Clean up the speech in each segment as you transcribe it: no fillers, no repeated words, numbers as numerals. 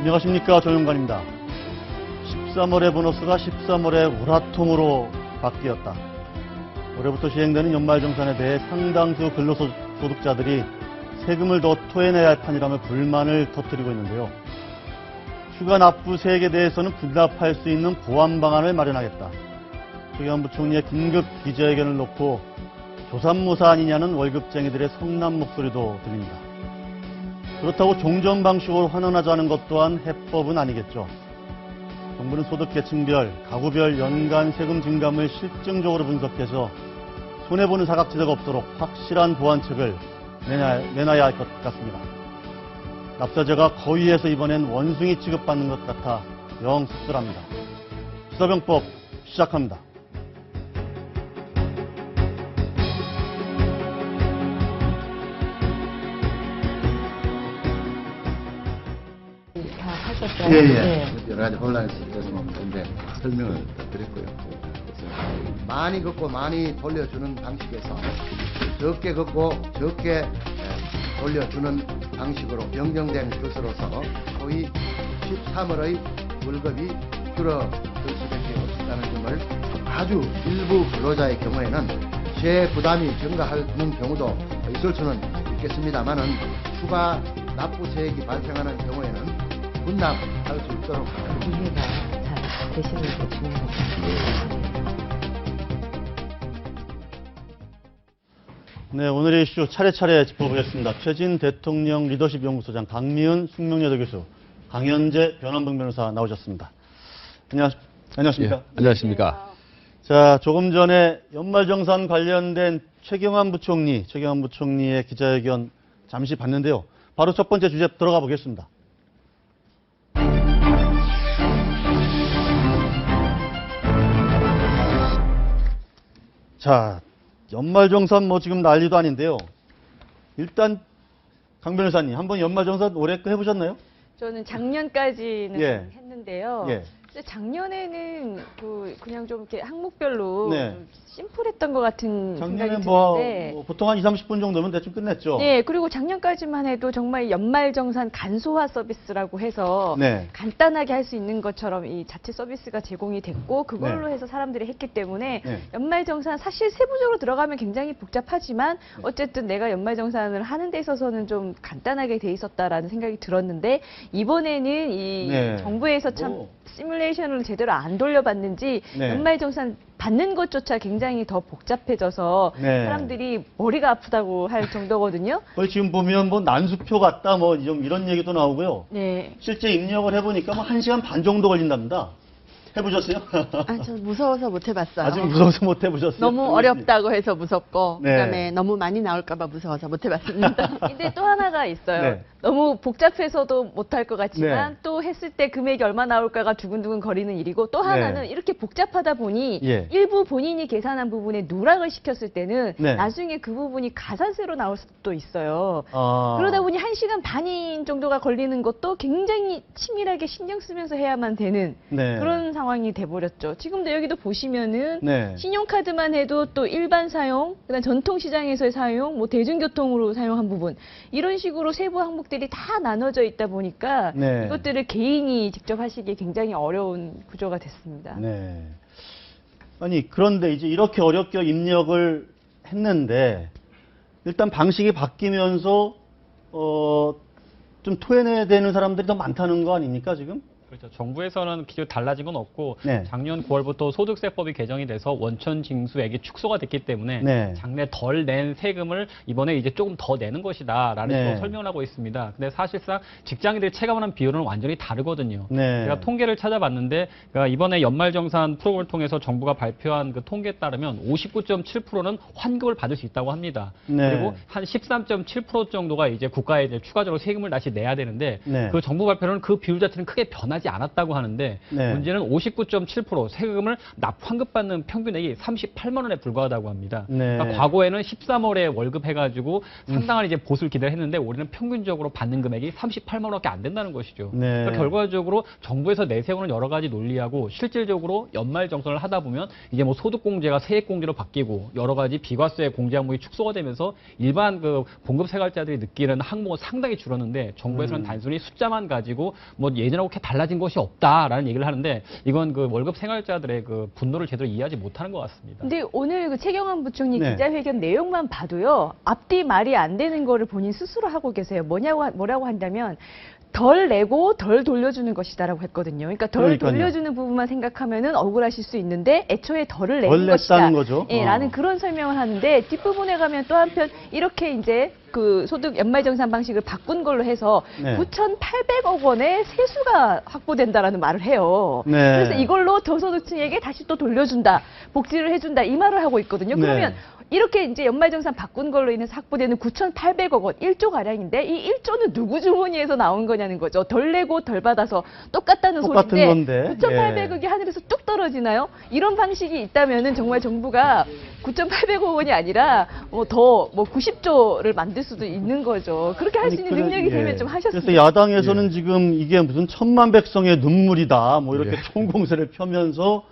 안녕하십니까, 조영관입니다. 13월의 보너스가 13월의 우라통으로 바뀌었다. 올해부터 시행되는 연말정산에 대해 상당수 근로소득자들이 세금을 더 토해내야 할 판이라며 불만을 터뜨리고 있는데요. 휴가 납부세액에 대해서는 분납할 수 있는 보완 방안을 마련하겠다. 최경환 부총리의 긴급 기자회견을 놓고 조삼모사 아니냐는 월급쟁이들의 성난 목소리도 들립니다. 그렇다고 종전 방식으로 환원하자는 것 또한 해법은 아니겠죠. 정부는 소득계층별, 가구별 연간 세금 증감을 실증적으로 분석해서 손해보는 사각지대가 없도록 확실한 보완책을 내놔야 할 것 같습니다. 납세자가 거위에서 이번엔 원숭이 취급받는 것 같아 영 씁쓸합니다. 시사병법 시작합니다. 예. 여러 가지 혼란이 있어서 근데 설명을 드렸고요. 그래서 많이 걷고 많이 돌려주는 방식에서 적게 걷고 적게 돌려주는 방식으로 변경된 것으로서 거의 13월의 월급이 줄어들 수밖에 없다는 점을 아주 일부 근로자의 경우에는 재부담이 증가하는 경우도 있을 수는 있겠습니다만은 추가 납부세액이 발생하는 경우에는 분납할 수 있도록 이해가 잘 되시는 게 중요하죠. 네, 오늘의 이슈 차례차례 짚어보겠습니다. 최진 대통령 리더십 연구소장 강미은 숙명여대 교수, 강현재 변환봉 변호사 나오셨습니다. 안녕하십니까? 예, 안녕하십니까? 자, 조금 전에 연말정산 관련된 최경환 부총리의 기자회견 잠시 봤는데요. 바로 첫 번째 주제 들어가 보겠습니다. 자, 연말정산 지금 난리도 아닌데요. 일단 강 변호사님, 한번 연말정산 올해 거 해보셨나요? 저는 작년까지는 예. 했는데요. 예. 근데 작년에는 그냥 좀 이렇게 항목별로 네. 심플했던 것 같은 작년에 생각이 드는데. 보통 한 20, 30분 정도면 대충 끝냈죠. 네, 그리고 작년까지만 해도 정말 연말정산 간소화 서비스라고 해서 네. 간단하게 할 수 있는 것처럼 이 자체 서비스가 제공이 됐고 그걸로 네. 해서 사람들이 했기 때문에 네. 연말정산 사실 세부적으로 들어가면 굉장히 복잡하지만 어쨌든 내가 연말정산을 하는 데 있어서는 좀 간단하게 돼 있었다라는 생각이 들었는데 이번에는 이 네. 정부에서 참 시뮬레이션을 제대로 안 돌려봤는지 네. 연말정산 받는 것조차 굉장히 더 복잡해져서 네. 사람들이 머리가 아프다고 할 정도거든요. 거의 지금 보면 난수표 같다 좀 이런 얘기도 나오고요. 네. 실제 입력을 해보니까 1시간 반 정도 걸린답니다. 해보셨어요? 아, 저 무서워서 못 해봤어요. 아직 무서워서 못 해보셨어요? 너무 어렵다고 해서 무섭고, 네. 그다음에 너무 많이 나올까봐 무서워서 못 해봤습니다. 근데 또 하나가 있어요. 네. 너무 복잡해서도 못할 것 같지만 네. 또 했을 때 금액이 얼마 나올까가 두근두근 거리는 일이고 또 하나는 네. 이렇게 복잡하다 보니 예. 일부 본인이 계산한 부분에 누락을 시켰을 때는 네. 나중에 그 부분이 가산세로 나올 수도 있어요. 아. 그러다 보니 1시간 반인 정도가 걸리는 것도 굉장히 치밀하게 신경 쓰면서 해야만 되는 네. 그런 상황이 돼버렸죠. 지금도 여기도 보시면은 네. 신용카드만 해도 또 일반 사용, 그다음 전통시장에서의 사용, 대중교통으로 사용한 부분 이런 식으로 세부 항목들이 다 나눠져 있다 보니까 네. 이것들을 개인이 직접 하시기 굉장히 어려운 구조가 됐습니다. 네. 아니, 그런데 이제 이렇게 어렵게 입력을 했는데, 일단 방식이 바뀌면서, 좀 토해내야 되는 사람들이 더 많다는 거 아닙니까, 지금? 그렇죠. 정부에서는 기존 달라진 건 없고 네. 작년 9월부터 소득세법이 개정이 돼서 원천 징수액이 축소가 됐기 때문에 네. 작년에 덜 낸 세금을 이번에 이제 조금 더 내는 것이다라는 네. 식으로 설명을 하고 있습니다. 근데 사실상 직장인들이 체감하는 비율은 완전히 다르거든요. 네. 제가 통계를 찾아봤는데 그러니까 이번에 연말정산 프로그램을 통해서 정부가 발표한 그 통계에 따르면 59.7%는 환급을 받을 수 있다고 합니다. 네. 그리고 한 13.7% 정도가 이제 국가에 이제 추가적으로 세금을 다시 내야 되는데 네. 그 정부 발표는 그 비율 자체는 크게 변하지 하지 않았다고 하는데 네. 문제는 59.7% 세금을 환급받는 평균액이 38만 원에 불과하다고 합니다. 네. 그러니까 과거에는 13월에 월급 해가지고 상당한 이제 보수를 기대했는데 올해는 평균적으로 받는 금액이 38만 원밖에 안 된다는 것이죠. 네. 그러니까 결과적으로 정부에서 내세우는 여러 가지 논리하고 실질적으로 연말 정산을 하다 보면 이제 뭐 소득공제가 세액공제로 바뀌고 여러 가지 비과세 공제 항목이 축소가 되면서 일반 그 봉급생활자들이 느끼는 항목은 상당히 줄었는데 정부에서는 단순히 숫자만 가지고 뭐 예전하고 그렇게 달라진 것이 없다라는 얘기를 하는데 이건 그 월급 생활자들의 그 분노를 제대로 이해하지 못하는 것 같습니다. 근데 오늘 그 최경환 부총리 네. 기자회견 내용만 봐도요, 앞뒤 말이 안 되는 거를 본인 스스로 하고 계세요. 뭐라고 한다면, 덜 내고 덜 돌려주는 것이다라고 했거든요. 그러니까 덜 그러니까요. 돌려주는 부분만 생각하면은 억울하실 수 있는데 애초에 덜을 덜 내는 것이다. 냈다는 거죠. 예, 어. 라는 그런 설명을 하는데 뒷부분에 가면 또 한편 이렇게 이제 그 소득 연말정산 방식을 바꾼 걸로 해서 네. 9,800억 원의 세수가 확보된다라는 말을 해요. 네. 그래서 이걸로 저소득층에게 다시 또 돌려준다, 복지를 해준다 이 말을 하고 있거든요. 그러면 네. 이렇게 이제 연말정산 바꾼 걸로 인해서 확보되는 9,800억 원, 1조 가량인데 이 1조는 누구 주머니에서 나온 거냐는 거죠. 덜 내고 덜 받아서 똑같다는 똑같은 소리인데 건데. 9,800억이 하늘에서 뚝 떨어지나요? 이런 방식이 있다면은 정말 정부가 9,800억 원이 아니라 더 90조를 만들 수도 있는 거죠. 그렇게 할 수 있는 능력이 되면 좀 하셨으면. 그래서 야당에서는 지금 이게 무슨 천만 백성의 눈물이다, 뭐 이렇게 총공세를 펴면서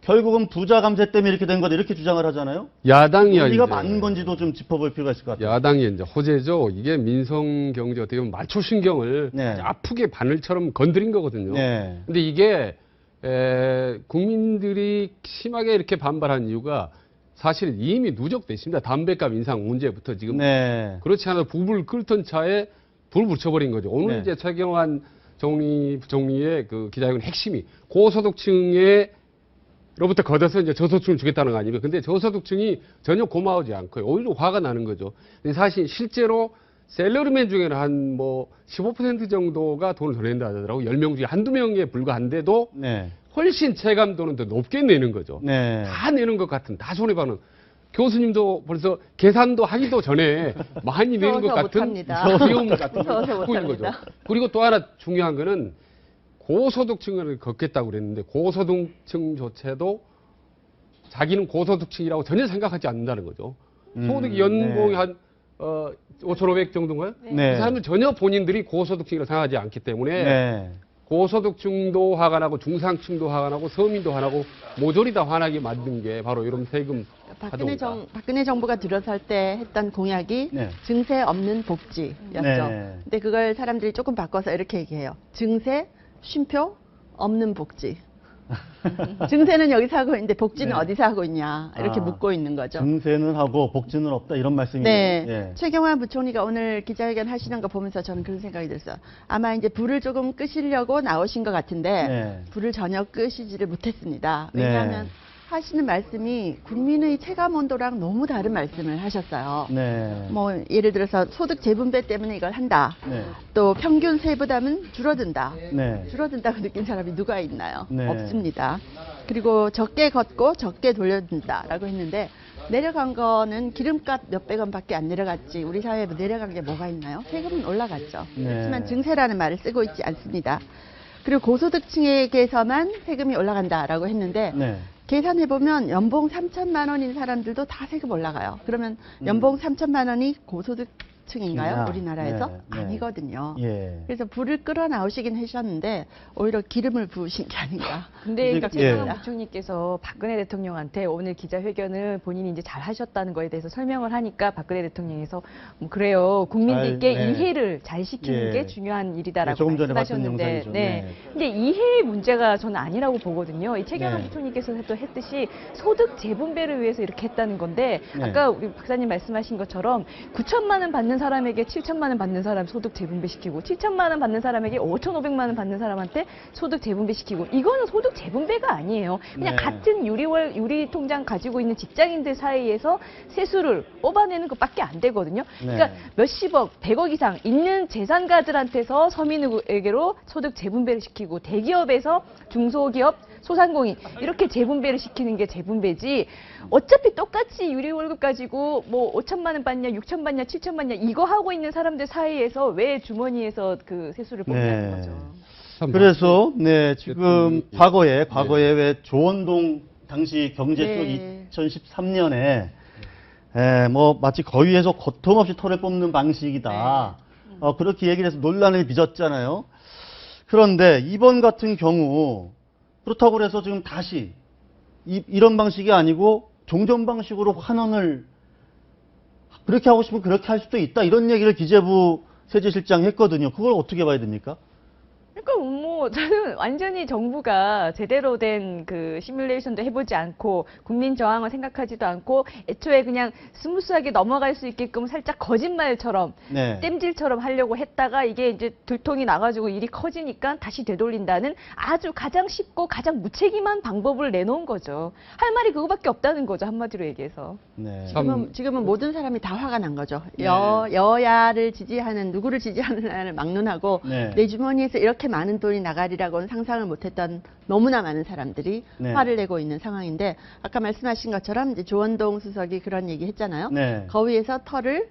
결국은 부자 감세 때문에 이렇게 된 거다 이렇게 주장을 하잖아요. 야당이 논리가 이제 맞는 건지도 좀 짚어볼 필요가 있을 것 같아요. 야당이 이제 호재죠. 이게 민성 경제 어떻게 보면 말초신경을 네. 아프게 바늘처럼 건드린 거거든요. 네. 근데 이게 국민들이 심하게 이렇게 반발한 이유가 사실 이미 누적됐습니다. 담배값 인상 문제부터 지금 네. 그렇지 않아도 부불 끓던 차에 불 붙여버린 거죠. 오늘 네. 이제 최경환 부총리의 그 기자회견 핵심이 고소득층에 로부터 걷어서 이제 저소득층을 주겠다는 거 아닙니까? 근데 저소득층이 전혀 고마워하지 않고요. 오히려 화가 나는 거죠. 근데 사실 실제로 셀러리맨 중에는 한 뭐 15% 정도가 돈을 더 낸다 하더라고요. 10명 중에 한두 명에 불과한데도 네. 훨씬 체감도는 더 높게 내는 거죠. 네. 다 내는 것 같은, 다 손해봐는. 교수님도 벌써 계산도 하기도 전에 많이 내는 것 무서워서 같은 못합니다. 비용 같은 걸 무서워서 갖고 있는 거죠. 못합니다. 그리고 또 하나 중요한 거는 고소득층을 걷겠다고 그랬는데 고소득층조차도 자기는 고소득층이라고 전혀 생각하지 않는다는 거죠. 소득 연봉이 네. 한 5,500 정도인가요? 네. 그 사람은 전혀 본인들이 고소득층이라고 생각하지 않기 때문에 네. 고소득층도 화가 나고 중상층도 화가 나고 서민도 화나고 모조리 다 화나게 만든 게 바로 이런 세금 하도입니다. 박근혜 정부가 들어설 때 했던 공약이 네. 증세 없는 복지였죠. 네. 근데 그걸 사람들이 조금 바꿔서 이렇게 얘기해요. 증세, 쉼표, 없는 복지. 증세는 여기서 하고 있는데 복지는 네. 어디서 하고 있냐 이렇게 아, 묻고 있는 거죠. 증세는 하고 복지는 없다 이런 말씀이네요. 네. 예. 최경환 부총리가 오늘 기자회견 하시는 거 보면서 저는 그런 생각이 들었어요. 아마 이제 불을 조금 끄시려고 나오신 것 같은데 네. 불을 전혀 끄시지를 못했습니다. 네. 왜냐하면 하시는 말씀이 국민의 체감 온도랑 너무 다른 말씀을 하셨어요. 네. 뭐 예를 들어서 소득 재분배 때문에 이걸 한다. 네. 또 평균 세부담은 줄어든다. 네. 줄어든다고 느낀 사람이 누가 있나요? 네. 없습니다. 그리고 적게 걷고 적게 돌려준다라고 했는데 내려간 거는 기름값 몇백 원밖에 안 내려갔지 우리 사회에 내려간 게 뭐가 있나요? 세금은 올라갔죠. 네. 그렇지만 증세라는 말을 쓰고 있지 않습니다. 그리고 고소득층에게서만 세금이 올라간다라고 했는데 네. 계산해보면 연봉 3천만 원인 사람들도 다 세금 올라가요. 그러면 연봉 3천만 원이 고소득층인가요? 아, 우리나라에서? 네, 네. 아니거든요. 예. 그래서 불을 끌어 나오시긴 하셨는데 오히려 기름을 부으신 게 아닌가. 근데 그러니까 예. 최경환 부총리께서 박근혜 대통령한테 오늘 기자회견을 본인이 이제 잘 하셨다는 거에 대해서 설명을 하니까 박근혜 대통령에서 뭐 그래요. 국민들께 잘, 네. 이해를 잘 시키는 예. 게 중요한 일이다라고 네, 조금 전에 봤던 말씀하셨는데 영상이죠. 네. 근데 이해의 문제가 저는 아니라고 보거든요. 이 최경환 네. 부총리께서 또 했듯이 소득 재분배를 위해서 이렇게 했다는 건데 네. 아까 우리 박사님 말씀하신 것처럼 9천만 원 받는 사람에게 7천만 원 받는 사람 소득 재분배시키고 7천만 원 받는 사람에게 5,500만 원 받는 사람한테 소득 재분배시키고 이거는 소득 재분배가 아니에요. 그냥 네. 같은 유리 통장 가지고 있는 직장인들 사이에서 세수를 뽑아내는 것밖에 안 되거든요. 그러니까 네. 몇십억, 100억 이상 있는 재산가들한테서 서민에게로 소득 재분배를 시키고 대기업에서 중소기업 소상공인 이렇게 재분배를 시키는 게 재분배지 어차피 똑같이 유리 월급 가지고 뭐 5천만 원 받냐 6천 받냐 7천 받냐 이거 하고 있는 사람들 사이에서 왜 주머니에서 그 세수를 뽑냐는 네. 거죠. 그래서 네 지금 예. 과거에 왜 조원동 당시 경제쪽 네. 2013년에 뭐 마치 거위에서 고통 없이 털을 뽑는 방식이다. 그렇게 얘기를 해서 논란을 빚었잖아요. 그런데 이번 같은 경우 그렇다고 해서 지금 다시 이런 방식이 아니고 종전 방식으로 환원을 그렇게 하고 싶으면 그렇게 할 수도 있다. 이런 얘기를 기재부 세제실장이 했거든요. 그걸 어떻게 봐야 됩니까? 그러니까 뭐 저는 완전히 정부가 제대로 된 그 시뮬레이션도 해보지 않고 국민 저항을 생각하지도 않고 애초에 그냥 스무스하게 넘어갈 수 있게끔 살짝 거짓말처럼 네. 땜질처럼 하려고 했다가 이게 이제 들통이 나가지고 일이 커지니까 다시 되돌린다는 아주 가장 쉽고 가장 무책임한 방법을 내놓은 거죠. 할 말이 그거밖에 없다는 거죠. 한마디로 얘기해서. 네. 지금은 모든 사람이 다 화가 난 거죠. 네. 여야를 지지하는 누구를 지지하느냐를 막론하고 네. 내 주머니에서 이렇게 많은 돈이 나가리라고는 상상을 못했던 너무나 많은 사람들이 네. 화를 내고 있는 상황인데 아까 말씀하신 것처럼 이제 조원동 수석이 그런 얘기 했잖아요. 네. 거위에서 털을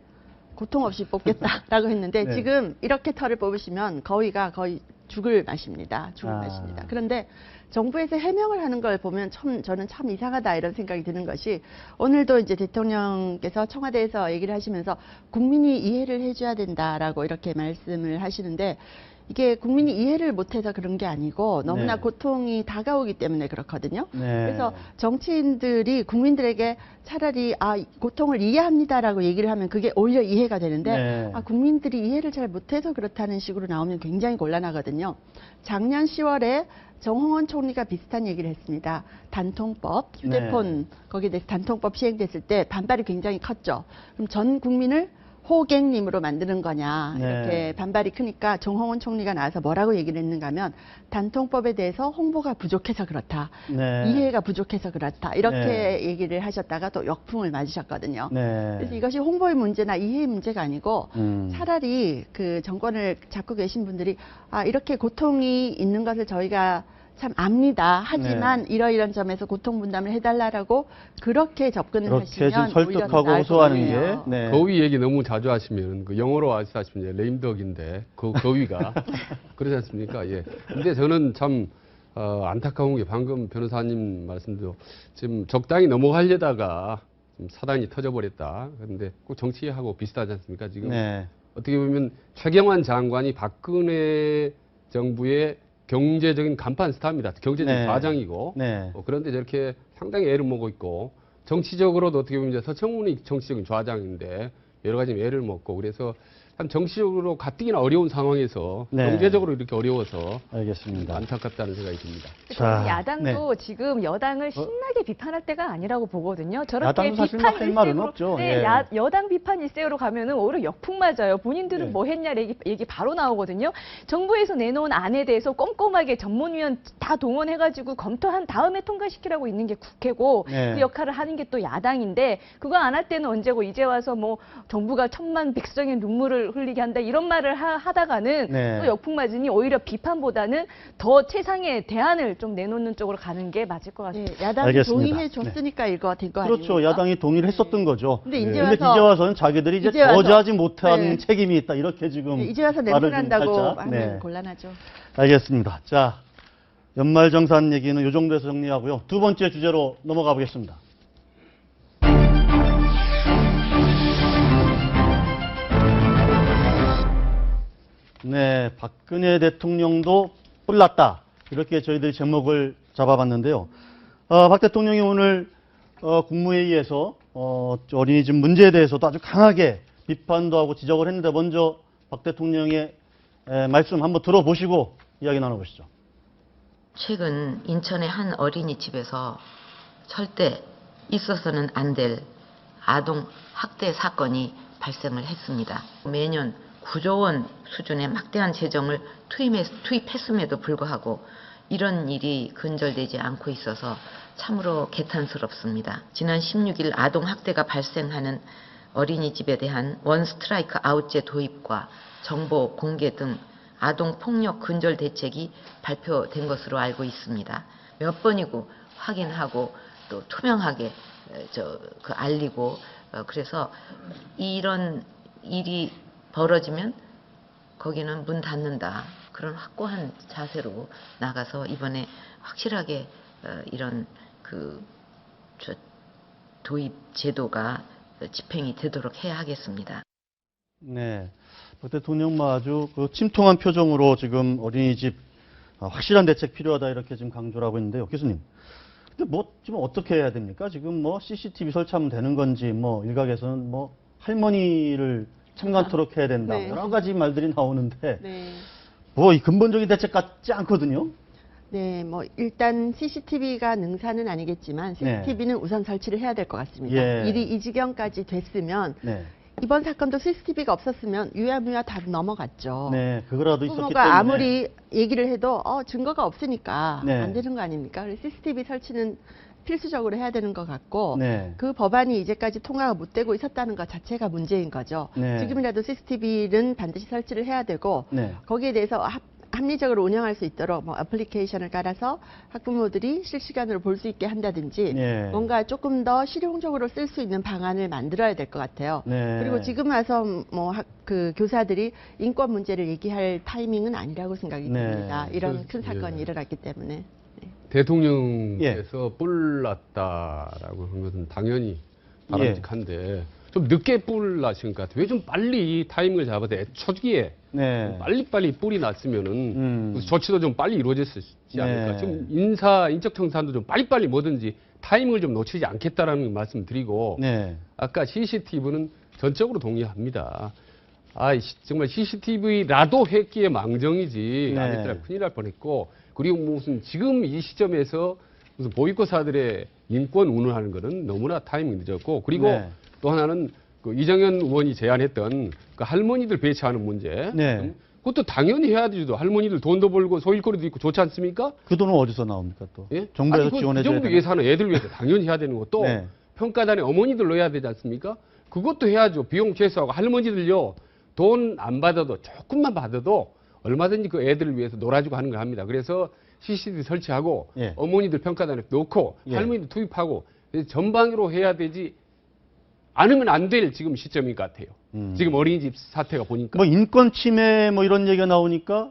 고통 없이 뽑겠다라고 했는데 네. 지금 이렇게 털을 뽑으시면 거위가 거의 죽을 맛입니다. 죽을 아. 맛입니다. 그런데 정부에서 해명을 하는 걸 보면 저는 참 이상하다 이런 생각이 드는 것이 오늘도 이제 대통령께서 청와대에서 얘기를 하시면서 국민이 이해를 해줘야 된다라고 이렇게 말씀을 하시는데 이게 국민이 이해를 못해서 그런 게 아니고 너무나 네. 고통이 다가오기 때문에 그렇거든요. 네. 그래서 정치인들이 국민들에게 차라리 고통을 이해합니다라고 얘기를 하면 그게 오히려 이해가 되는데 네. 국민들이 이해를 잘 못해서 그렇다는 식으로 나오면 굉장히 곤란하거든요. 작년 10월에 정홍원 총리가 비슷한 얘기를 했습니다. 단통법, 휴대폰 거기에 대해서 단통법 시행됐을 때 반발이 굉장히 컸죠. 그럼 전 국민을 호갱님으로 만드는 거냐 이렇게 네. 반발이 크니까 정홍원 총리가 나와서 뭐라고 얘기를 했는가 하면 단통법에 대해서 홍보가 부족해서 그렇다. 네. 이해가 부족해서 그렇다. 이렇게 네. 얘기를 하셨다가 또 역풍을 맞으셨거든요. 네. 그래서 이것이 홍보의 문제나 이해의 문제가 아니고 차라리 그 정권을 잡고 계신 분들이 이렇게 고통이 있는 것을 저희가 참 압니다. 하지만 이러이런 점에서 고통 분담을 해달라고 그렇게 접근을 그렇게 좀 하시면 오히려 더 설득하고 나을 호소하는 게 거예요. 네. 거위 얘기 너무 자주 하시면 그 영어로 아시다시피 이제 레임덕인데 그 거위가 그러지 않습니까? 예. 근데 저는 참 안타까운 게 방금 변호사님 말씀대로 지금 적당히 넘어가려다가 좀 사단이 터져버렸다. 그런데 꼭 정치하고 비슷하지 않습니까? 지금 네. 어떻게 보면 최경환 장관이 박근혜 정부의 경제적인 간판 스타입니다. 경제적인 네. 과장이고 네. 그런데 저렇게 상당히 애를 먹고 있고 정치적으로도 어떻게 보면 이제 서청문이 정치적인 좌장인데 여러 가지 애를 먹고 그래서 참 정치적으로 가뜩이나 어려운 상황에서 네. 경제적으로 이렇게 어려워서 알겠습니다. 안타깝다는 생각이 듭니다. 저는 야당도 지금 여당을 신나게 비판할 때가 아니라고 보거든요. 저렇게 야당도 사실 뭐할 말은 없죠. 네, 예. 여당 비판 일세로 가면은 오히려 역풍 맞아요. 본인들은 네. 뭐 했냐 얘기 바로 나오거든요. 정부에서 내놓은 안에 대해서 꼼꼼하게 전문위원 다 동원해가지고 검토한 다음에 통과시키라고 있는 게 국회고 네. 그 역할을 하는 게 또 야당인데 그거 안 할 때는 언제고 이제 와서 뭐 정부가 천만 백성의 눈물을 흘리게 한다 이런 말을 하다가는 네. 또 역풍 맞으니 오히려 비판보다는 더 최상의 대안을 좀 내놓는 쪽으로 가는 게 맞을 것 같습니다. 네, 야당이 알겠습니다. 동의해 줬으니까 이거 된 거 그렇죠. 아닙니까? 야당이 동의를 했었던 거죠. 근데 이제 근데 와서- 이제 와서는 자기들이 이제 이제 와서- 저지하지 못한 네. 책임이 있다. 이렇게 지금 이제 와서 말을 좀 내보낸다고 살짝, 하면 곤란하죠. 알겠습니다. 자, 연말정산 얘기는 이 정도에서 정리하고요. 두 번째 주제로 넘어가 보겠습니다. 네, 박근혜 대통령도 뿔났다. 이렇게 저희들이 제목을 잡아봤는데요. 박 대통령이 오늘 국무회의에서 어린이집 문제에 대해서도 아주 강하게 비판도 하고 지적을 했는데 먼저 박 대통령의 말씀 한번 들어보시고 이야기 나눠보시죠. 최근 인천의 한 어린이집에서 절대 있어서는 안 될 아동 학대 사건이 발생을 했습니다. 매년 9조 원 수준의 막대한 재정을 투입했음에도 불구하고 이런 일이 근절되지 않고 있어서 참으로 개탄스럽습니다. 지난 16일 아동 학대가 발생하는 어린이집에 대한 원 스트라이크 아웃제 도입과 정보 공개 등 아동 폭력 근절 대책이 발표된 것으로 알고 있습니다. 몇 번이고 확인하고 또 투명하게 알리고 그래서 이런 일이 벌어지면 거기는 문 닫는다. 그런 확고한 자세로 나가서 이번에 확실하게 이런 도입 제도가 집행이 되도록 해야 하겠습니다. 네. 박 대통령 아주 침통한 표정으로 지금 어린이집 확실한 대책 필요하다 이렇게 지금 강조를 하고 있는데요. 교수님. 근데 지금 어떻게 해야 됩니까? 지금 CCTV 설치하면 되는 건지, 일각에서는 할머니를 참관토록 해야 된다. 네. 여러 가지 말들이 나오는데, 네. 이 근본적인 대책 같지 않거든요? 네, 일단 CCTV가 능사는 아니겠지만 CCTV는 우선 설치를 해야 될 것 같습니다. 예. 일이 이 지경까지 됐으면 네. 이번 사건도 CCTV가 없었으면 유야무야 다 넘어갔죠. 네, 그거라도 있었기 때문에. 부모가 아무리 얘기를 해도 증거가 없으니까 네. 안 되는 거 아닙니까? 그래서 CCTV 설치는 필수적으로 해야 되는 것 같고 네. 그 법안이 이제까지 통과가 못 되고 있었다는 것 자체가 문제인 거죠. 네. 지금이라도 CCTV는 반드시 설치를 해야 되고 네. 거기에 대해서 합리적으로 운영할 수 있도록 애플리케이션을 깔아서 학부모들이 실시간으로 볼 수 있게 한다든지 네. 뭔가 조금 더 실용적으로 쓸 수 있는 방안을 만들어야 될 것 같아요. 네. 그리고 지금 와서 교사들이 인권 문제를 얘기할 타이밍은 아니라고 생각이 네. 듭니다. 이런 큰 예. 사건이 일어났기 때문에. 대통령께서 뿔 났다라고 한 것은 당연히 바람직한데 좀 늦게 뿔 나신 것 같아요. 왜 좀 빨리 타이밍을 잡아서 초기에 네. 빨리빨리 뿔이 났으면은 그 조치도 좀 빨리 이루어졌지 않을까. 네. 좀 인적 청산도 좀 빨리빨리 뭐든지 타이밍을 좀 놓치지 않겠다라는 말씀 드리고 네. 아까 CCTV는 전적으로 동의합니다. 정말 CCTV라도 했기에 망정이지 네. 안 했더라 큰일 날 뻔했고 그리고 무슨 지금 이 시점에서 무슨 보육교사들의 인권 운운하는 거는 너무나 타이밍이 늦었고 그리고 네. 또 하나는 이정현 의원이 제안했던 그 할머니들 배치하는 문제. 네. 그것도 당연히 해야 되죠. 할머니들 돈도 벌고 소일거리도 있고 좋지 않습니까? 그 돈은 어디서 나옵니까 또? 예? 정부에서 그 지원해 줘야 정부 되나? 예산은 애들 위해서 당연히 해야 되는 것도 네. 평가단에 어머니들 넣어야 되지 않습니까? 그것도 해야죠. 비용 최소화하고 할머니들요. 돈 안 받아도 조금만 받아도 얼마든지 그 애들을 위해서 놀아주고 하는 걸 합니다. 그래서 CCTV 설치하고 예. 어머니들 평가단에 넣고 예. 할머니들 투입하고 전방위로 해야 되지 않으면 안 될 지금 시점인 것 같아요. 지금 어린이집 사태가 보니까. 인권 침해 이런 얘기가 나오니까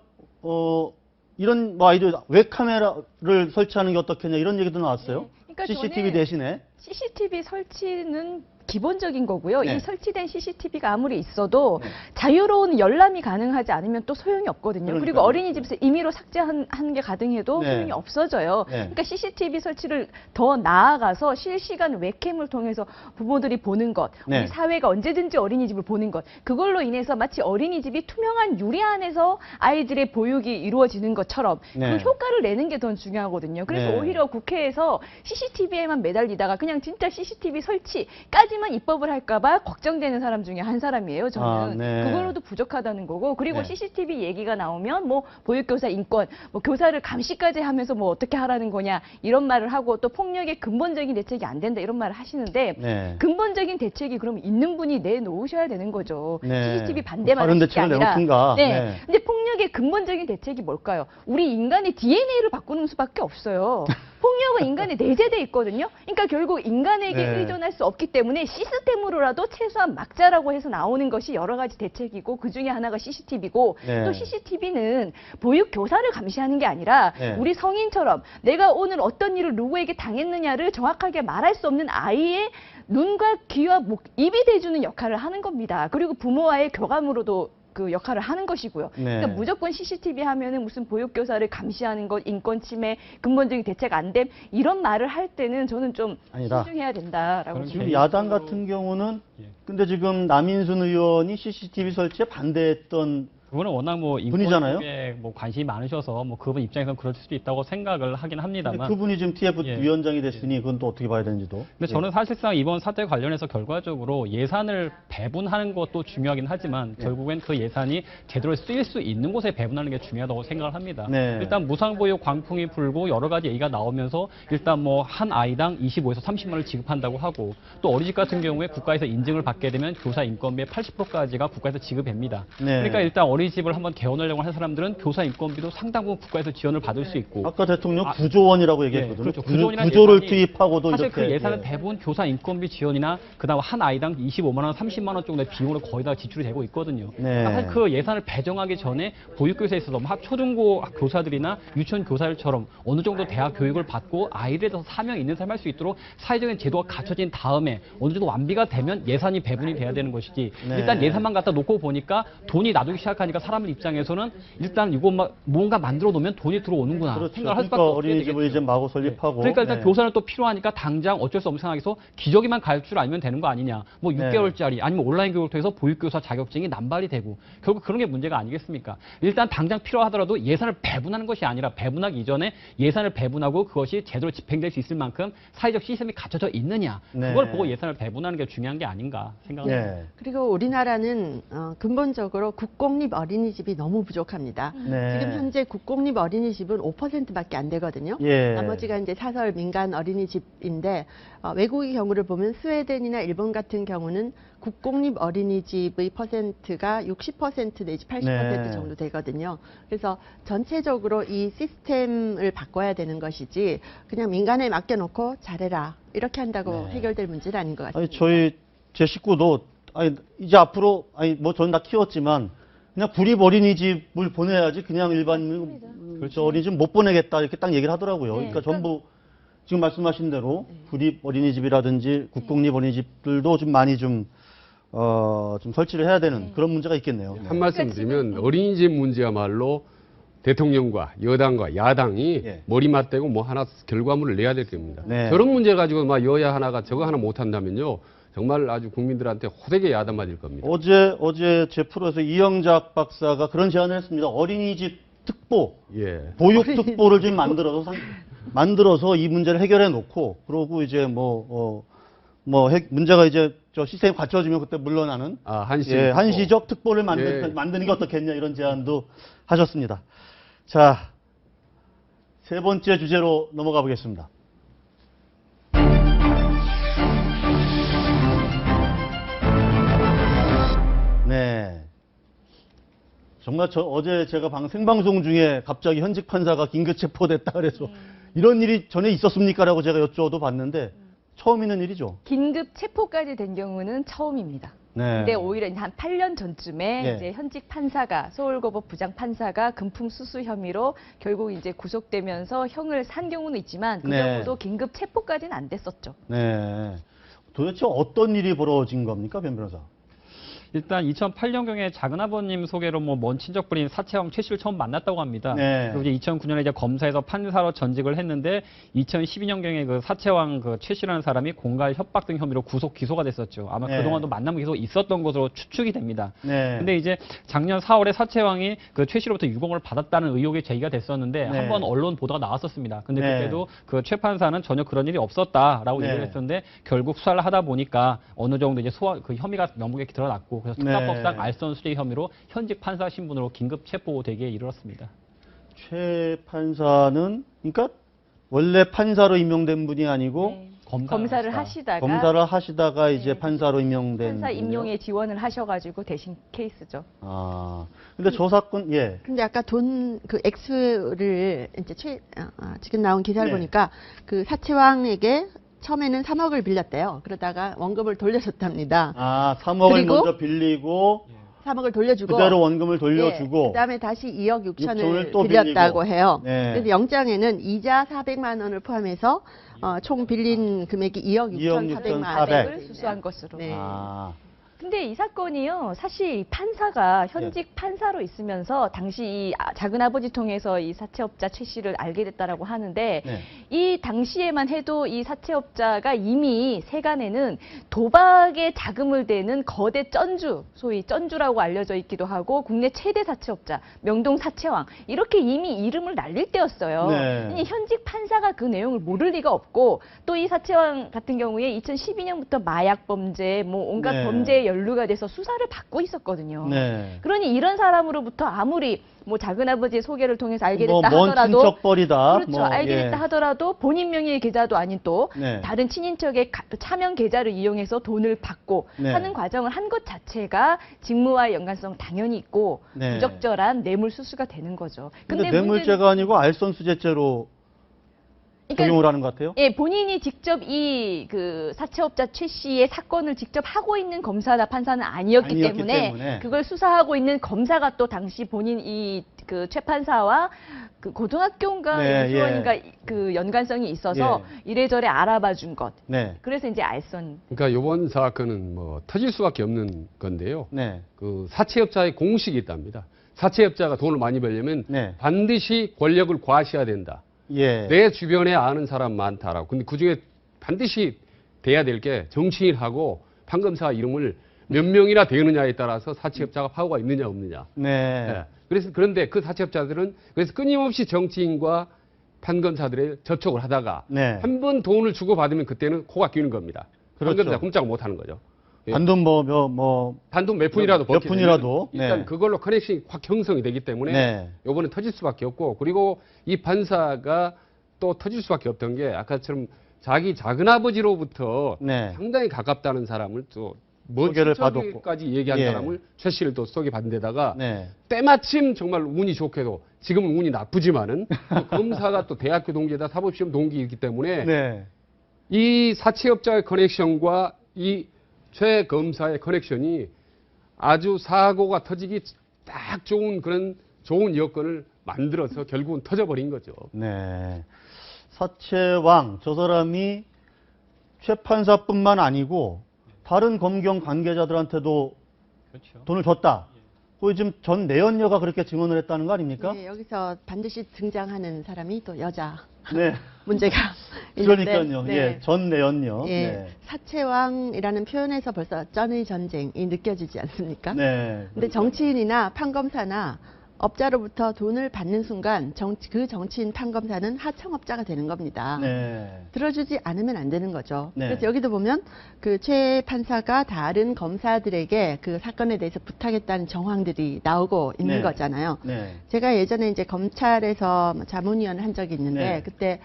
이런 아이들 웹카메라를 설치하는 게 어떻겠냐 이런 얘기도 나왔어요. 그러니까 CCTV 저는 대신에. CCTV 설치는 기본적인 거고요. 네. 이 설치된 CCTV가 아무리 있어도 네. 자유로운 열람이 가능하지 않으면 또 소용이 없거든요. 그러니까요. 그리고 어린이집에서 임의로 삭제하는 게 가능해도 네. 소용이 없어져요. 네. 그러니까 CCTV 설치를 더 나아가서 실시간 웹캠을 통해서 부모들이 보는 것, 네. 우리 사회가 언제든지 어린이집을 보는 것, 그걸로 인해서 마치 어린이집이 투명한 유리 안에서 아이들의 보육이 이루어지는 것처럼 네. 그 효과를 내는 게 더 중요하거든요. 그래서 네. 오히려 국회에서 CCTV에만 매달리다가 그냥 진짜 CCTV 설치까지만 입법을 할까봐 걱정되는 사람 중에 한 사람이에요. 저는 네. 그걸로도 부족하다는 거고 그리고 네. CCTV 얘기가 나오면 보육교사 인권, 교사를 감시까지 하면서 어떻게 하라는 거냐 이런 말을 하고 또 폭력의 근본적인 대책이 안 된다 이런 말을 하시는데 네. 근본적인 대책이 그럼 있는 분이 내놓으셔야 되는 거죠. 네. CCTV 반대만 다른 하실 게 대책을 아니라. 내놓든가. 네. 네. 근데 폭력의 근본적인 대책이 뭘까요? 우리 인간의 DNA를 바꾸는 수밖에 없어요. 폭력은 인간에 내재돼 있거든요. 그러니까 결국 인간에게 네. 의존할 수 없기 때문에 시스템으로라도 최소한 막자라고 해서 나오는 것이 여러 가지 대책이고 그 중에 하나가 CCTV고 네. 또 CCTV는 보육 교사를 감시하는 게 아니라 네. 우리 성인처럼 내가 오늘 어떤 일을 누구에게 당했느냐를 정확하게 말할 수 없는 아이의 눈과 귀와 입이 돼주는 역할을 하는 겁니다. 그리고 부모와의 교감으로도 그 역할을 하는 것이고요. 네. 그러니까 무조건 CCTV 하면은 무슨 보육교사를 감시하는 것, 인권 침해, 근본적인 대책 안 됨 이런 말을 할 때는 저는 좀 아니다. 신중해야 된다라고 저는 지금 생각해요. 야당 같은 경우는 예. 근데 지금 남인순 의원이 CCTV 설치에 반대했던 그거는 워낙 인권 분이잖아요. 쪽에 관심이 많으셔서 그분 입장에서는 그럴 수도 있다고 생각을 하긴 근데 합니다만. 그분이 지금 TF 예. 위원장이 됐으니 그건 또 어떻게 봐야 되는지도. 근데 저는 사실상 이번 사태 관련해서 결과적으로 예산을 배분하는 것도 중요하긴 하지만 결국엔 그 예산이 제대로 쓰일 수 있는 곳에 배분하는 게 중요하다고 생각을 합니다. 네. 일단 무상보육 광풍이 불고 여러 가지 얘기가 나오면서 일단 한 아이당 25에서 30만 원을 지급한다고 하고 또 어린이집 같은 경우에 국가에서 인증을 받게 되면 교사 인건비의 80%까지가 국가에서 지급됩니다. 네. 그러니까 일단 어린이집 어린이집을 한번 개원하려고 하는 사람들은 교사 인건비도 상당 부분 국가에서 지원을 받을 수 있고 아까 대통령 9조 원이라고 얘기했거든요. 그렇죠. 구조를 투입하고도 사실 이렇게 그 예산은 예. 대부분 교사 인건비 지원이나 그다음 한 아이당 25만 원, 30만 원 정도의 비용으로 거의 다 지출이 되고 있거든요. 네. 사실 그 예산을 배정하기 전에 보육교사에 있어서 뭐 초중고 교사들이나 유치원 교사들처럼 어느 정도 대학 교육을 받고 아이들에 대해서 사명 있는 삶 할 수 있도록 사회적인 제도가 갖춰진 다음에 어느 정도 완비가 되면 예산이 배분이 돼야 되는 것이지 네. 일단 예산만 갖다 놓고 보니까 돈이 나두기 시작하니까 사람들 입장에서는 일단 이거 뭔가 만들어 놓으면 돈이 들어오는구나 그렇죠. 생각을 할 수밖에 그러니까 없게 어린이집을 되겠죠. 이제 마구 설립하고. 그러니까 일단 네. 교사는 또 필요하니까 당장 어쩔 수 없는 상황에서 기저귀만 갈 줄 알면 되는 거 아니냐. 뭐 네. 6개월짜리 아니면 온라인 교육을 통해서 보육교사 자격증이 남발이 되고 결국 그런 게 문제가 아니겠습니까? 일단 당장 필요하더라도 예산을 배분하는 것이 아니라 배분하기 이전에 예산을 배분하고 그것이 제대로 집행될 수 있을 만큼 사회적 시스템이 갖춰져 있느냐. 네. 그걸 보고 예산을 배분하는 게 중요한 게 아닌가 생각합니다. 네. 그리고 우리나라는 근본적으로 국공립 어린이집이 너무 부족합니다. 네. 지금 현재 국공립 어린이집은 5%밖에 안 되거든요. 예. 나머지가 이제 사설 민간 어린이집인데 외국의 경우를 보면 스웨덴이나 일본 같은 경우는 국공립 어린이집의 퍼센트가 60% 내지 80% 네. 정도 되거든요. 그래서 전체적으로 이 시스템을 바꿔야 되는 것이지 그냥 민간에 맡겨놓고 잘해라 이렇게 한다고 네. 해결될 문제는 아닌 것 같습니다. 아니 저희 제 식구도 이제 앞으로 뭐 저는 다 키웠지만 그냥 구립 어린이집을 보내야지 그냥 일반 그렇죠 어린이집 못 보내겠다 이렇게 딱 얘기를 하더라고요. 네. 그러니까 전부 지금 말씀하신 대로 구립 어린이집이라든지 국공립 어린이집들도 좀 많이 좀 설치를 해야 되는 그런 문제가 있겠네요. 한 말씀 드리면 어린이집 문제야말로 대통령과 여당과 야당이 예. 머리 맞대고 뭐 하나 결과물을 내야 될 겁니다. 네. 저런 문제 가지고 막 여야 하나가 저거 하나 못한다면요. 정말 아주 국민들한테 호되게 야단 맞을 겁니다. 어제 제 프로에서 이영작 박사가 그런 제안을 했습니다. 어린이집 특보, 예. 보육 특보를 좀 만들어서 이 문제를 해결해 놓고 그러고 이제 문제가 이제 저 시스템이 갖춰지면 그때 물러나는 한시적 특보를 만드는 게 어떻겠냐 이런 제안도 하셨습니다. 자, 세 번째 주제로 넘어가 보겠습니다. 네. 정말 어제 제가 생방송 중에 갑자기 현직 판사가 긴급 체포됐다 그래서 이런 일이 전에 있었습니까? 라고 제가 여쭤도 봤는데 처음 있는 일이죠. 긴급 체포까지 된 경우는 처음입니다. 네. 근데 오히려 한 8년 전쯤에 네. 이제 현직 판사가 서울고법 부장 판사가 금품 수수 혐의로 결국 이제 구속되면서 형을 산 경우는 있지만 그 네. 경우도 긴급 체포까지는 안 됐었죠. 네. 도대체 어떤 일이 벌어진 겁니까, 변 변호사? 일단 2008년경에 작은아버님 소개로 먼 친척분인 사채왕 최 씨를 처음 만났다고 합니다. 네. 그리고 이제 2009년에 이제 검사에서 판사로 전직을 했는데 2012년경에 그 사채왕 그 최 씨라는 사람이 공갈 협박 등 혐의로 기소가 됐었죠. 아마 네. 그동안도 만남이 계속 있었던 것으로 추측이 됩니다. 네. 근데 이제 작년 4월에 사채왕이 그 최 씨로부터 유공을 받았다는 의혹이 제기가 됐었는데 네. 한번 언론 보도가 나왔었습니다. 근데 네. 그때도 그 최 판사는 전혀 그런 일이 없었다라고 네. 얘기를 했었는데 결국 수사를 하다 보니까 어느 정도 이제 그 혐의가 명백히 드러났고 그래서 특가법상 네. 알선 수재 혐의로 현직 판사 신분으로 긴급 체포되기에 이르렀습니다. 최 판사는 그러니까 원래 판사로 임명된 분이 아니고 네. 검사를 검사를 하시다가 이제 네. 판사로 임명된 판사 분이요? 임용에 지원을 하셔가지고 대신 케이스죠. 아, 근데 저 사건 근데 아까 그 액수를 이제 지금 나온 기사를 네. 보니까 그 사채왕에게 처음에는 3억을 빌렸대요. 그러다가 원금을 돌려줬답니다. 3억을 그리고 먼저 빌리고 3억을 돌려주고 그대로 원금을 돌려주고 그다음에 다시 2억 6천을 6천을 또 빌렸다고 빌리고. 해요. 네. 그래서 영장에는 이자 400만 원을 포함해서 총 빌린 금액이 2억 6,400만 400. 원을 수수한 것으로. 네. 근데 이 사건이요, 사실 이 판사가 현직 판사로 있으면서 당시 이 작은 아버지 통해서 이 사채업자 최 씨를 알게 됐다라고 하는데 네. 이 당시에만 해도 이 사채업자가 이미 세간에는 도박에 자금을 대는 거대 쩐주, 소위 쩐주라고 알려져 있기도 하고 국내 최대 사채업자, 명동 사채왕 이렇게 이미 이름을 날릴 때였어요. 네. 이 현직 판사가 그 내용을 모를 리가 없고 또 이 사채왕 같은 경우에 2012년부터 마약 범죄, 온갖 네. 범죄에 업무에 연루가 돼서 수사를 받고 있었거든요. 네. 그러니 이런 사람으로부터 아무리 뭐 작은아버지의 소개를 통해서 알게 뭐 됐다 먼 하더라도 친척벌이다. 그렇죠. 뭐, 알게 예. 됐다 하더라도 본인 명의의 계좌도 아닌 또 네. 다른 친인척의 차명 계좌를 이용해서 돈을 받고 네. 하는 과정을 한 것 자체가 직무와의 연관성 당연히 있고 네. 부적절한 뇌물 수수가 되는 거죠. 근데 뇌물죄가 아니고 알선수재죄로 그러니까 적용을 하는 것 같아요. 예, 본인이 직접 이 그 사채업자 최 씨의 사건을 직접 하고 있는 검사나 판사는 아니었기 때문에 그걸 수사하고 있는 검사가 또 당시 본인 이 그 최 판사와 그 고등학교인가 네, 유치원인가 예. 그 연관성이 있어서 이래저래 알아봐 준 것. 네. 그래서 이제 알선. 그러니까 이번 사건은 뭐 터질 수밖에 없는 건데요. 네. 그 사채업자의 공식이 있답니다. 사채업자가 돈을 많이 벌려면 네. 반드시 권력을 과시해야 된다. 예. 내 주변에 아는 사람 많다라고. 근데 그중에 반드시 돼야 될 게 정치인하고 판검사 이름을 몇 명이나 되느냐에 따라서 사채업자가 파워가 있느냐 없느냐. 네. 예. 그런데 그 사채업자들은 그래서 끊임없이 정치인과 판검사들의 접촉을 하다가 네. 한 번 돈을 주고 받으면 그때는 코가 끼는 겁니다. 그렇죠. 판검사 꼼짝 못 하는 거죠. 예. 단돈 뭐 단돈 몇 푼이라도 몇 벌게 푼이라도, 되면 일단 네. 그걸로 커넥션이 확 형성이 되기 때문에 네. 요번에 터질 수밖에 없고, 그리고 이 판사가 또 터질 수밖에 없던 게 아까처럼 자기 작은아버지로부터 네. 상당히 가깝다는 사람을 또 먼 소개를 친척까지 얘기한 예. 사람을 최 씨를 또 소개받은 데다가 네. 때마침 정말 운이 좋게도 지금은 운이 나쁘지만은 또 검사가 또 대학교 동기다 사법시험 동기이기 때문에 네. 이 사채업자의 커넥션과 이 최 검사의 커넥션이 아주 사고가 터지기 딱 좋은 그런 좋은 여건을 만들어서 결국은 터져버린 거죠. 네. 사채왕, 저 사람이 최 판사뿐만 아니고 다른 검경 관계자들한테도 그렇죠. 돈을 줬다. 거기 지금 전 내연녀가 그렇게 증언을 했다는 거 아닙니까? 네, 여기서 반드시 등장하는 사람이 또 여자 네. 문제가 있는데. 그러니까요. 네. 예, 전 내연녀. 예, 네. 사채왕이라는 표현에서 벌써 쩐의 전쟁이 느껴지지 않습니까? 네. 근데 정치인이나 판검사나 업자로부터 돈을 받는 순간 그 정치인 판검사는 하청업자가 되는 겁니다. 네. 들어주지 않으면 안 되는 거죠. 네. 그래서 여기도 보면 그 최 판사가 다른 검사들에게 그 사건에 대해서 부탁했다는 정황들이 나오고 있는 네. 거잖아요. 네. 제가 예전에 이제 검찰에서 자문위원을 한 적이 있는데 네. 그때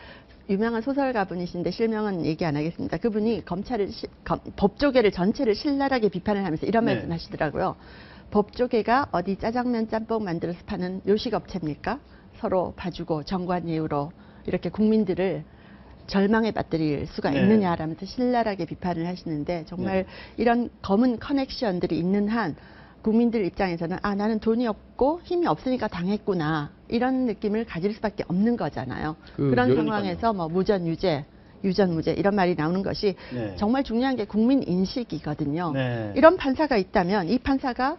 유명한 소설가 분이신데 실명은 얘기 안 하겠습니다. 그분이 법조계를 전체를 신랄하게 비판을 하면서 이런 네. 말씀 하시더라고요. 법조계가 어디 짜장면 짬뽕 만들어서 파는 요식업체입니까? 서로 봐주고 정관예우로 이렇게 국민들을 절망에 빠뜨릴 수가 네. 있느냐라면서 신랄하게 비판을 하시는데 정말 이런 검은 커넥션들이 있는 한 국민들 입장에서는 아 나는 돈이 없고 힘이 없으니까 당했구나 이런 느낌을 가질 수밖에 없는 거잖아요. 그런 상황에서 뭐 무전유죄 유전무죄 이런 말이 나오는 것이 네. 정말 정말 중요한 게 국민 인식이거든요. 네. 이런 판사가 있다면 이 판사가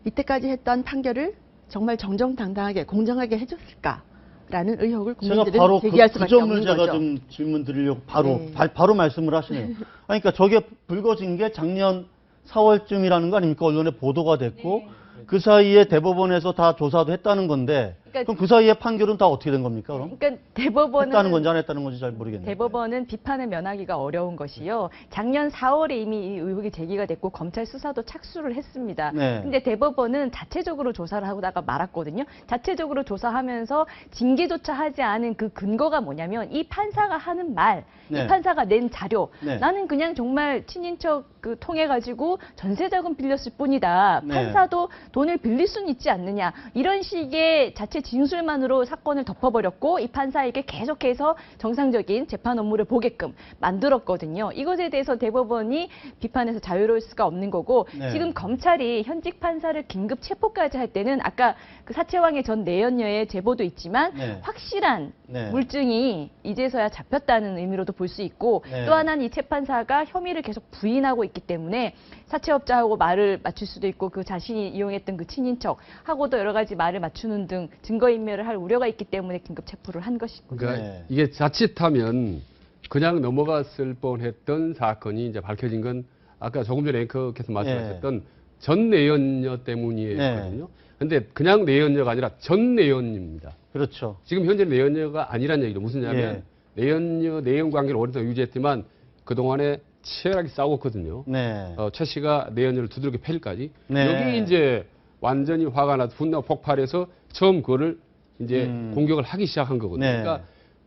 이때까지 했던 판결을 정말 정정당당하게 공정하게 해줬을까라는 의혹을 제가 국민들은 바로 제기할 그 수밖에 점을 없는 제가 거죠. 좀 질문 드리려고 바로 네. 바로 말씀을 하시네요. 아니, 그러니까 저게 불거진 게 작년 4월쯤이라는 거 아닙니까? 언론에 보도가 됐고 그 사이에 대법원에서 다 조사도 했다는 건데 그러니까 그럼 그 사이에 판결은 다 어떻게 된 겁니까? 그럼? 그러니까 대법원은 했다는 건지 안 했다는 건지 잘 모르겠네요. 대법원은 비판을 면하기가 어려운 것이요. 작년 4월에 이미 이 의혹이 제기가 됐고 검찰 수사도 착수를 했습니다. 네. 근데 대법원은 자체적으로 조사를 하다가 말았거든요. 자체적으로 조사하면서 징계조차 하지 않은 그 근거가 뭐냐면 이 판사가 하는 말, 네. 이 판사가 낸 자료. 네. 나는 그냥 정말 친인척 통해 가지고 전세자금 빌렸을 뿐이다. 네. 판사도 돈을 빌릴 수는 있지 않느냐. 이런 식의 자체 진술만으로 사건을 덮어버렸고 이 판사에게 계속해서 정상적인 재판 업무를 보게끔 만들었거든요. 이것에 대해서 대법원이 비판해서 자유로울 수가 없는 거고 네. 지금 검찰이 현직 판사를 긴급 체포까지 할 때는 아까 그 사채왕의 전 내연녀의 제보도 있지만 네. 확실한 네. 물증이 이제서야 잡혔다는 의미로도 볼 수 있고 네. 또 하나는 이 재판사가 혐의를 계속 부인하고 있기 때문에 사채업자하고 말을 맞출 수도 있고 그 자신이 이용했던 그 친인척하고도 여러 가지 말을 맞추는 등 증거인멸을 할 우려가 있기 때문에 긴급 체포를 한 것이고요. 그러니까 네. 이게 자칫하면 그냥 넘어갔을 뻔했던 사건이 이제 밝혀진 건 아까 조금 전에 앵커께서 말씀하셨던 전 내연녀 때문이거든요. 근데 그냥 내연녀가 아니라 전 내연입니다. 그렇죠. 지금 현재 내연녀가 아니란 얘기죠. 무슨 얘기냐면 내연녀 내연 관계를 오랫동안 유지했지만 그동안에 치열하게 싸웠거든요. 네. 최 씨가 내연녀를 두들겨 팰까지. 네. 여기 이제 완전히 화가 나서 분노 폭발해서 처음 그거를 이제 공격을 하기 시작한 거거든요. 네. 그러니까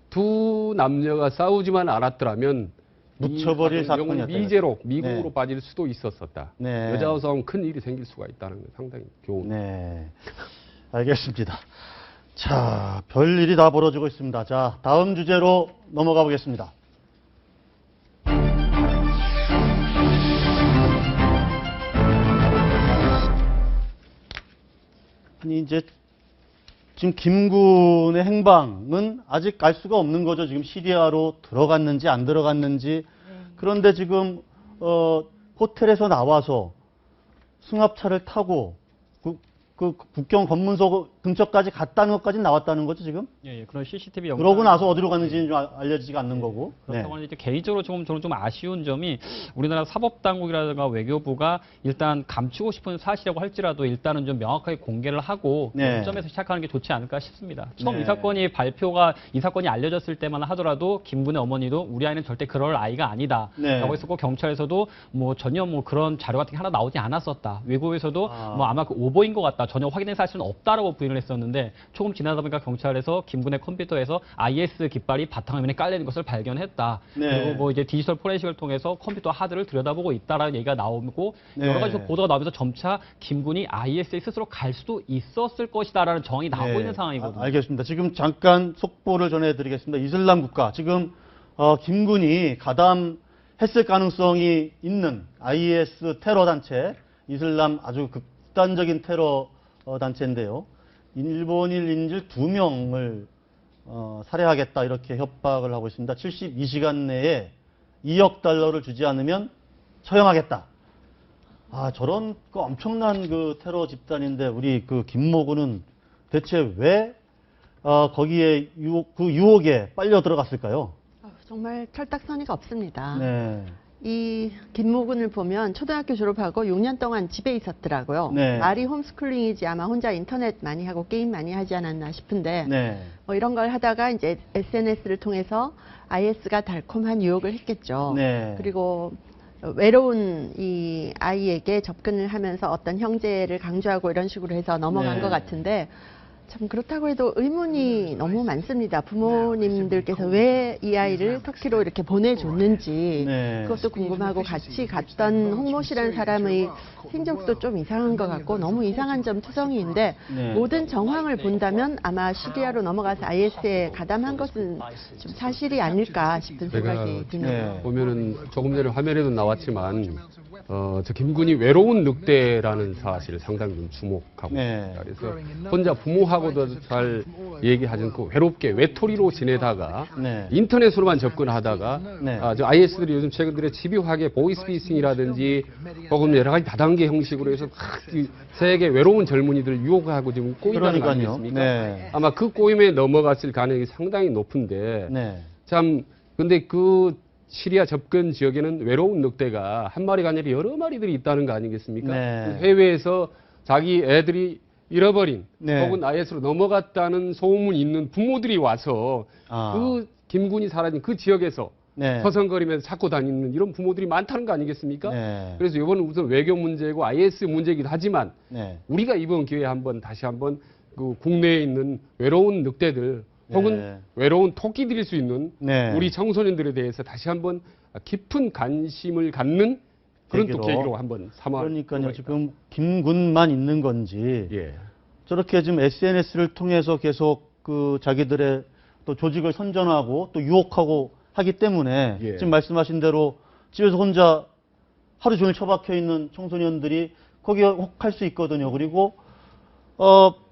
두 남녀가 싸우지만 않았더라면 묻혀버릴 이 사건은 사건이었다. 미제로 미국으로 네. 빠질 수도 있었었다. 네. 여자와 싸우면 큰 일이 생길 수가 있다는 건 상당히 교훈. 네. 알겠습니다. 자, 별일이 다 벌어지고 있습니다. 자, 다음 주제로 넘어가 보겠습니다. 아니, 이제, 지금 김군의 행방은 아직 알 수가 없는 거죠. 지금 시리아로 들어갔는지 안 들어갔는지. 그런데 지금, 호텔에서 나와서 승합차를 타고 그 국경 검문소 근처까지 갔다는 것까지 나왔다는 거죠, 지금? 예, 그런 CCTV 영상. 그러고 나서 어디로 갔는지는 좀 알려지지가 않는 거고. 그렇다고 하는 이제 개인적으로 저는 좀 아쉬운 점이 우리나라 사법당국이라든가 외교부가 일단 감추고 싶은 사실이라고 할지라도 일단은 좀 명확하게 공개를 하고 네. 그 점에서 시작하는 게 좋지 않을까 싶습니다. 처음 네. 이 사건이 알려졌을 때만 하더라도 김군의 어머니도 우리 아이는 절대 그럴 아이가 아니다. 네. 라고 했었고 경찰에서도 뭐 전혀 뭐 그런 자료 같은 게 하나 나오지 않았었다. 외국에서도 뭐 아마 그 오보인 것 같다. 전혀 확인된 사실은 없다라고 부인을 했었는데 조금 지나다 보니까 경찰에서 김군의 컴퓨터에서 IS 깃발이 바탕화면에 깔려 있는 것을 발견했다. 네. 그리고 뭐 이제 디지털 포렌식을 통해서 컴퓨터 하드를 들여다보고 있다라는 얘기가 나오고 네. 여러 가지 보도가 나오면서 점차 김군이 IS에 스스로 갈 수도 있었을 것이다라는 정황이 나오고 네. 있는 상황이거든요. 알겠습니다. 지금 잠깐 속보를 전해드리겠습니다. 이슬람 국가 지금 김군이 가담했을 가능성이 있는 IS 테러 단체, 이슬람 아주 극단적인 테러 단체인데요. 일본인 인질 2명을 살해하겠다 이렇게 협박을 하고 있습니다. 72시간 내에 2억 달러를 주지 않으면 처형하겠다. 저런 그 엄청난 그 테러 집단인데 우리 그 김모군은 대체 왜 거기에 유혹에 빨려 들어갔을까요? 정말 철딱서니가 없습니다. 네. 이 김모군을 보면 초등학교 졸업하고 6년 동안 집에 있었더라고요. 네. 말이 홈스쿨링이지 아마 혼자 인터넷 많이 하고 게임 많이 하지 않았나 싶은데 네. 뭐 이런 걸 하다가 이제 SNS를 통해서 IS가 달콤한 유혹을 했겠죠. 네. 그리고 외로운 이 아이에게 접근을 하면서 어떤 형제를 강조하고 이런 식으로 해서 넘어간 네. 것 같은데 참 그렇다고 해도 의문이 너무 많습니다. 부모님들께서 왜 이 아이를 터키로 이렇게 보내줬는지 네. 그것도 궁금하고 같이 갔던 홍모 씨라는 사람의 행적도 좀 이상한 것 같고 너무 이상한 점 투성이인데 네. 모든 정황을 본다면 아마 시리아로 넘어가서 IS에 가담한 것은 좀 사실이 아닐까 싶은 생각이 드네요. 네. 보면은 조금 전에 화면에도 나왔지만 저 김군이 외로운 늑대라는 사실을 상당히 좀 주목하고 네. 있습니다. 그래서 혼자 부모하고도 잘 얘기하지 않고 외롭게 외톨이로 지내다가 네. 인터넷으로만 접근하다가 네. 저 IS들이 요즘 최근 들에 집요하게 보이스피싱이라든지 혹은 여러 가지 다단계 형식으로 해서 이 세계 외로운 젊은이들 유혹하고 지금 꼬인다는 거 그러니까요. 아니겠습니까? 네. 아마 그 꼬임에 넘어갔을 가능성이 상당히 높은데 네. 참 근데 그 시리아 접근 지역에는 외로운 늑대가 한 마리가 아니라 여러 마리들이 있다는 거 아니겠습니까? 네. 해외에서 자기 애들이 잃어버린 네. 혹은 IS로 넘어갔다는 소문이 있는 부모들이 와서 그 김군이 사라진 그 지역에서 네. 서성거리면서 찾고 다니는 이런 부모들이 많다는 거 아니겠습니까? 네. 그래서 이번은 우선 외교 문제고 IS 문제이기도 하지만 네. 우리가 이번 기회에 다시 한번 그 국내에 있는 외로운 늑대들 혹은 네. 외로운 토끼들일 수 있는 네. 우리 청소년들에 대해서 다시 한번 깊은 관심을 갖는 그런 또 계기로. 계기로 한번 삼아. 그러니까요. 지금 김군만 있는 건지 예. 저렇게 지금 SNS를 통해서 계속 그 자기들의 또 조직을 선전하고 또 유혹하고 하기 때문에 예. 지금 말씀하신 대로 집에서 혼자 하루 종일 처박혀 있는 청소년들이 거기에 혹할 수 있거든요. 그리고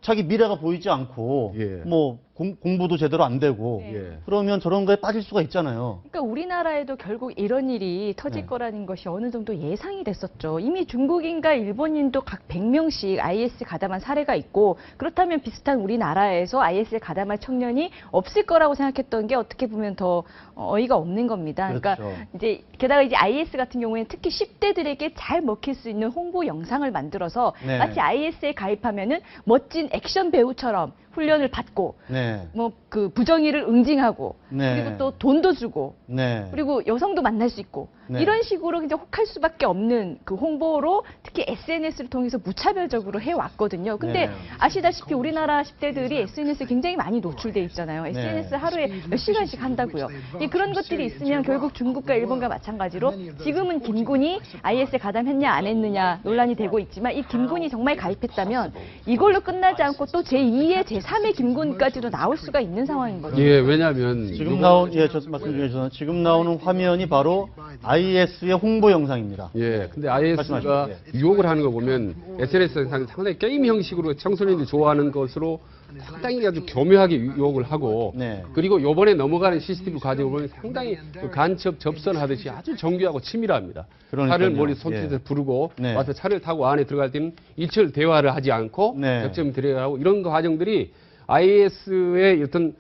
자기 미래가 보이지 않고 예. 뭐 공부도 제대로 안 되고 네. 예. 그러면 저런 거에 빠질 수가 있잖아요. 그러니까 우리나라에도 결국 이런 일이 터질 네. 거라는 것이 어느 정도 예상이 됐었죠. 이미 중국인과 일본인도 각 100명씩 IS 가담한 사례가 있고 그렇다면 비슷한 우리나라에서 IS에 가담할 청년이 없을 거라고 생각했던 게 어떻게 보면 더 어이가 없는 겁니다. 그러니까 그렇죠. 이제 게다가 이제 IS 같은 경우에는 특히 10대들에게 잘 먹힐 수 있는 홍보 영상을 만들어서 네. 마치 IS에 가입하면은 멋진 액션 배우처럼 훈련을 받고 네. 뭐 그 부정의를 응징하고 네. 그리고 또 돈도 주고 네. 그리고 여성도 만날 수 있고 네. 이런 식으로 그냥 혹할 수밖에 없는 그 홍보로 특히 SNS를 통해서 무차별적으로 해왔거든요. 근데 네. 아시다시피 우리나라 10대들이 SNS에 굉장히 많이 노출돼 있잖아요. 네. SNS 하루에 몇 시간씩 한다고요. 그런 것들이 있으면 결국 중국과 일본과 마찬가지로 지금은 김군이 IS에 가담했냐 안 했느냐 논란이 되고 있지만 이 김군이 정말 가입했다면 이걸로 끝나지 않고 또 제2의 제3의 김군까지도 나올 수가 있는 상황인 거죠. 예, 왜냐하면 지금 나온 저 말씀 중에 저는 지금 나오는 화면이 바로 IS의 홍보 영상입니다. 예, 근데 IS가 말씀하시죠. 유혹을 하는 거 보면 SNS상 상당히 게임 형식으로 청소년들이 좋아하는 것으로 상당히 아주 교묘하게 유혹을 하고 네. 그리고 요번에 넘어가는 CCTV 가지고 보면 상당히 그 간첩 접선하듯이 아주 정교하고 치밀합니다. 그러니까요. 차를 머리 손짓에 예. 부르고 네. 와서 차를 타고 안에 들어갈 때는 일절 대화를 하지 않고 네. 접점 들어가고 이런 과정들이 IS의 어떤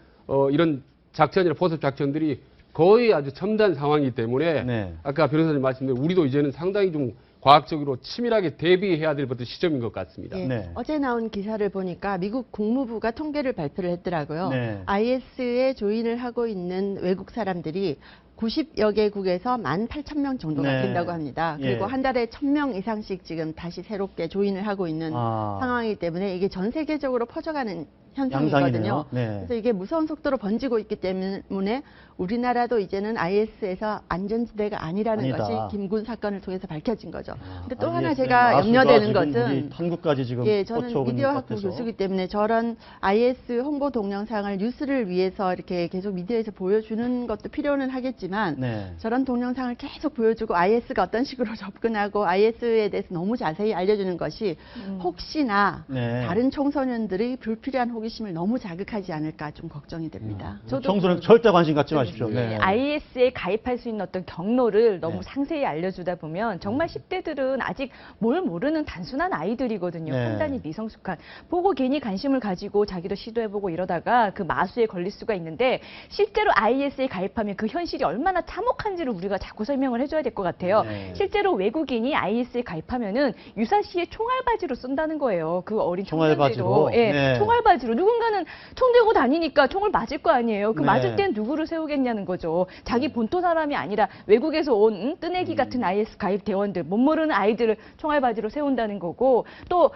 이런 작전이나 포섭 작전들이 거의 아주 첨단 상황이기 때문에 네. 아까 변호사님 말씀대로 우리도 이제는 상당히 좀 과학적으로 치밀하게 대비해야 될 어떤 시점인 것 같습니다. 예, 네. 어제 나온 기사를 보니까 미국 국무부가 통계를 발표를 했더라고요. 네. IS에 조인을 하고 있는 외국 사람들이 90여 개국에서 18,000명 정도가 네. 된다고 합니다. 그리고 예. 한 달에 1,000명 이상씩 지금 다시 새롭게 조인을 하고 있는 아. 상황이기 때문에 이게 전 세계적으로 퍼져가는 양상이네요. 현상이거든요. 네. 그래서 이게 무서운 속도로 번지고 있기 때문에 우리나라도 이제는 IS에서 안전지대가 아니라는 아니다. 것이 김군 사건을 통해서 밝혀진 거죠. 근데 또 IS 하나 의 제가 마수가 염려되는 지금 것은 우리 한국까지 지금 예, 저는 뻗쳐오고 있는 미디어 것 학부 같아서. 교수이기 때문에 저런 IS 홍보 동영상을 뉴스를 위해서 이렇게 계속 미디어에서 보여주는 것도 필요는 하겠지만 네. 저런 동영상을 계속 보여주고 IS가 어떤 식으로 접근하고 IS에 대해서 너무 자세히 알려주는 것이 혹시나 네. 다른 청소년들의 불필요한 호기심을 너무 자극하지 않을까 좀 걱정이 됩니다. 청소년 절대 관심 갖지 마십시오. 네. IS에 가입할 수 있는 어떤 경로를 너무 네. 상세히 알려주다 보면 정말 10대들은 아직 뭘 모르는 단순한 아이들이거든요. 네. 판단이 미성숙한. 보고 괜히 관심을 가지고 자기도 시도해보고 이러다가 그 마수에 걸릴 수가 있는데 실제로 IS에 가입하면 그 현실이 얼마나 참혹한지를 우리가 자꾸 설명을 해줘야 될 것 같아요. 네. 실제로 외국인이 IS에 가입하면은 유사시에 총알바지로 쏜다는 거예요. 그 어린 총알바지로? 청년들도. 예, 네. 총알바지로. 누군가는 총 들고 다니니까 총을 맞을 거 아니에요. 그 네. 맞을 땐 누구를 세우겠냐는 거죠. 자기 본토 사람이 아니라 외국에서 온 뜨내기 같은 IS 가입 대원들, 못 모르는 아이들을 총알바지로 세운다는 거고 또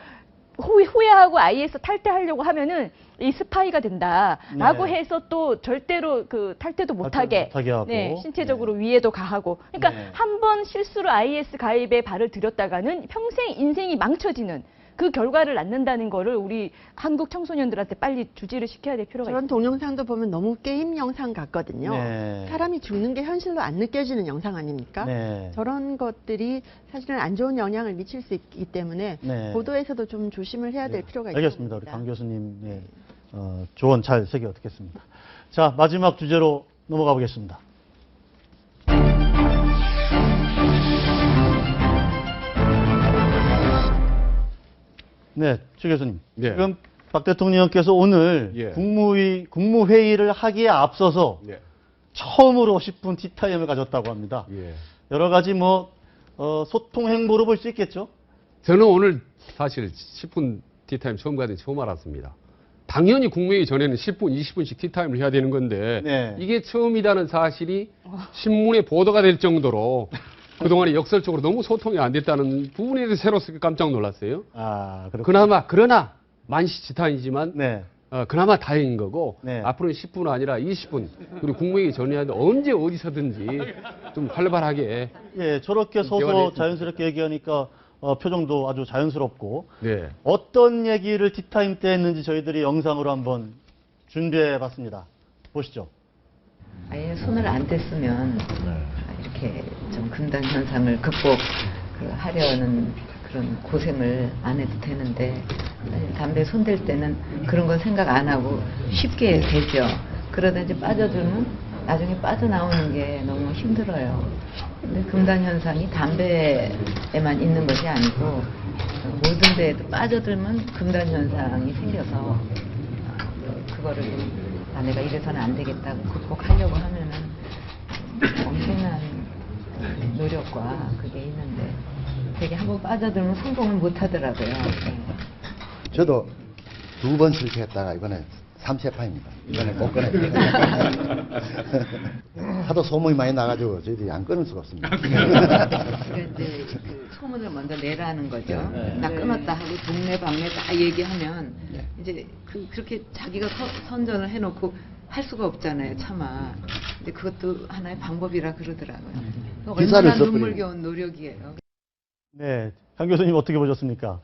후회하고 IS 탈퇴하려고 하면은 이 스파이가 된다라고 네. 해서 또 절대로 그 탈퇴도 못하게 하고. 네, 신체적으로 위해도 가하고 그러니까 네. 한 번 실수로 IS 가입에 발을 들였다가는 평생 인생이 망쳐지는 그 결과를 낳는다는 거를 우리 한국 청소년들한테 빨리 주지를 시켜야 될 필요가 저런 있습니다. 동영상도 보면 너무 게임 영상 같거든요. 네. 사람이 죽는 게 현실로 안 느껴지는 영상 아닙니까? 네. 저런 것들이 사실은 안 좋은 영향을 미칠 수 있기 때문에 네. 보도에서도 좀 조심을 해야 될 필요가 있습니다. 알겠습니다. 우리 강 교수님의 조언 잘 새겨 듣겠습니다. 자, 마지막 주제로 넘어가 보겠습니다. 네, 최 교수님. 네. 지금 박 대통령께서 오늘 예. 국무회의를 하기에 앞서서 예. 처음으로 10분 티타임을 가졌다고 합니다. 예. 여러 가지 소통 행보로 볼 수 있겠죠? 저는 오늘 사실 10분 티타임 처음 가더니 처음 알았습니다. 당연히 국무회의 전에는 10분, 20분씩 티타임을 해야 되는 건데 네. 이게 처음이라는 사실이 신문에 보도가 될 정도로 그동안에 역설적으로 너무 소통이 안 됐다는 부분에 대해서 새로 깜짝 놀랐어요. 아, 그렇군요. 그러나 만시지탄이지만 네. 그나마 다행인 거고 네. 앞으로는 10분 아니라 20분 그리고 국무회의 전에 언제 어디서든지 좀 활발하게 예, 저렇게 서서 대화를 자연스럽게 얘기하니까 표정도 아주 자연스럽고 네. 어떤 얘기를 티타임 때 했는지 저희들이 영상으로 한번 준비해 봤습니다. 보시죠. 아예 손을 안 댔으면 이렇게 좀 금단 현상을 극복하려는 그런 고생을 안 해도 되는데 사실 담배 손댈 때는 그런 건 생각 안 하고 쉽게 되죠. 그러다 이제 빠져들면 나중에 빠져나오는 게 너무 힘들어요. 근데 금단 현상이 담배에만 있는 것이 아니고 모든 데에도 빠져들면 금단 현상이 생겨서 그거를 내가 이래서는 안 되겠다고 극복하려고 하면은 엄청난 노력과 그게 있는데 되게 한번 빠져들면 성공을 못 하더라고요. 저도 2번 실패했다가 이번에 3세파입니다. 이번에 못 꺼냈습니다. 하도 소문이 많이 나가지고 저희들이 안 끊을 수가 없습니다. 그러니까 이제 그 소문을 먼저 내라는 거죠. 나 끊었다 하고 동네 방네 다 얘기하면 이제 그렇게 자기가 선전을 해놓고 할 수가 없잖아요, 차마. 근데 그것도 하나의 방법이라 그러더라고요. 기사를 얼마나 써버리는. 눈물겨운 노력이에요. 네, 강 교수님 어떻게 보셨습니까?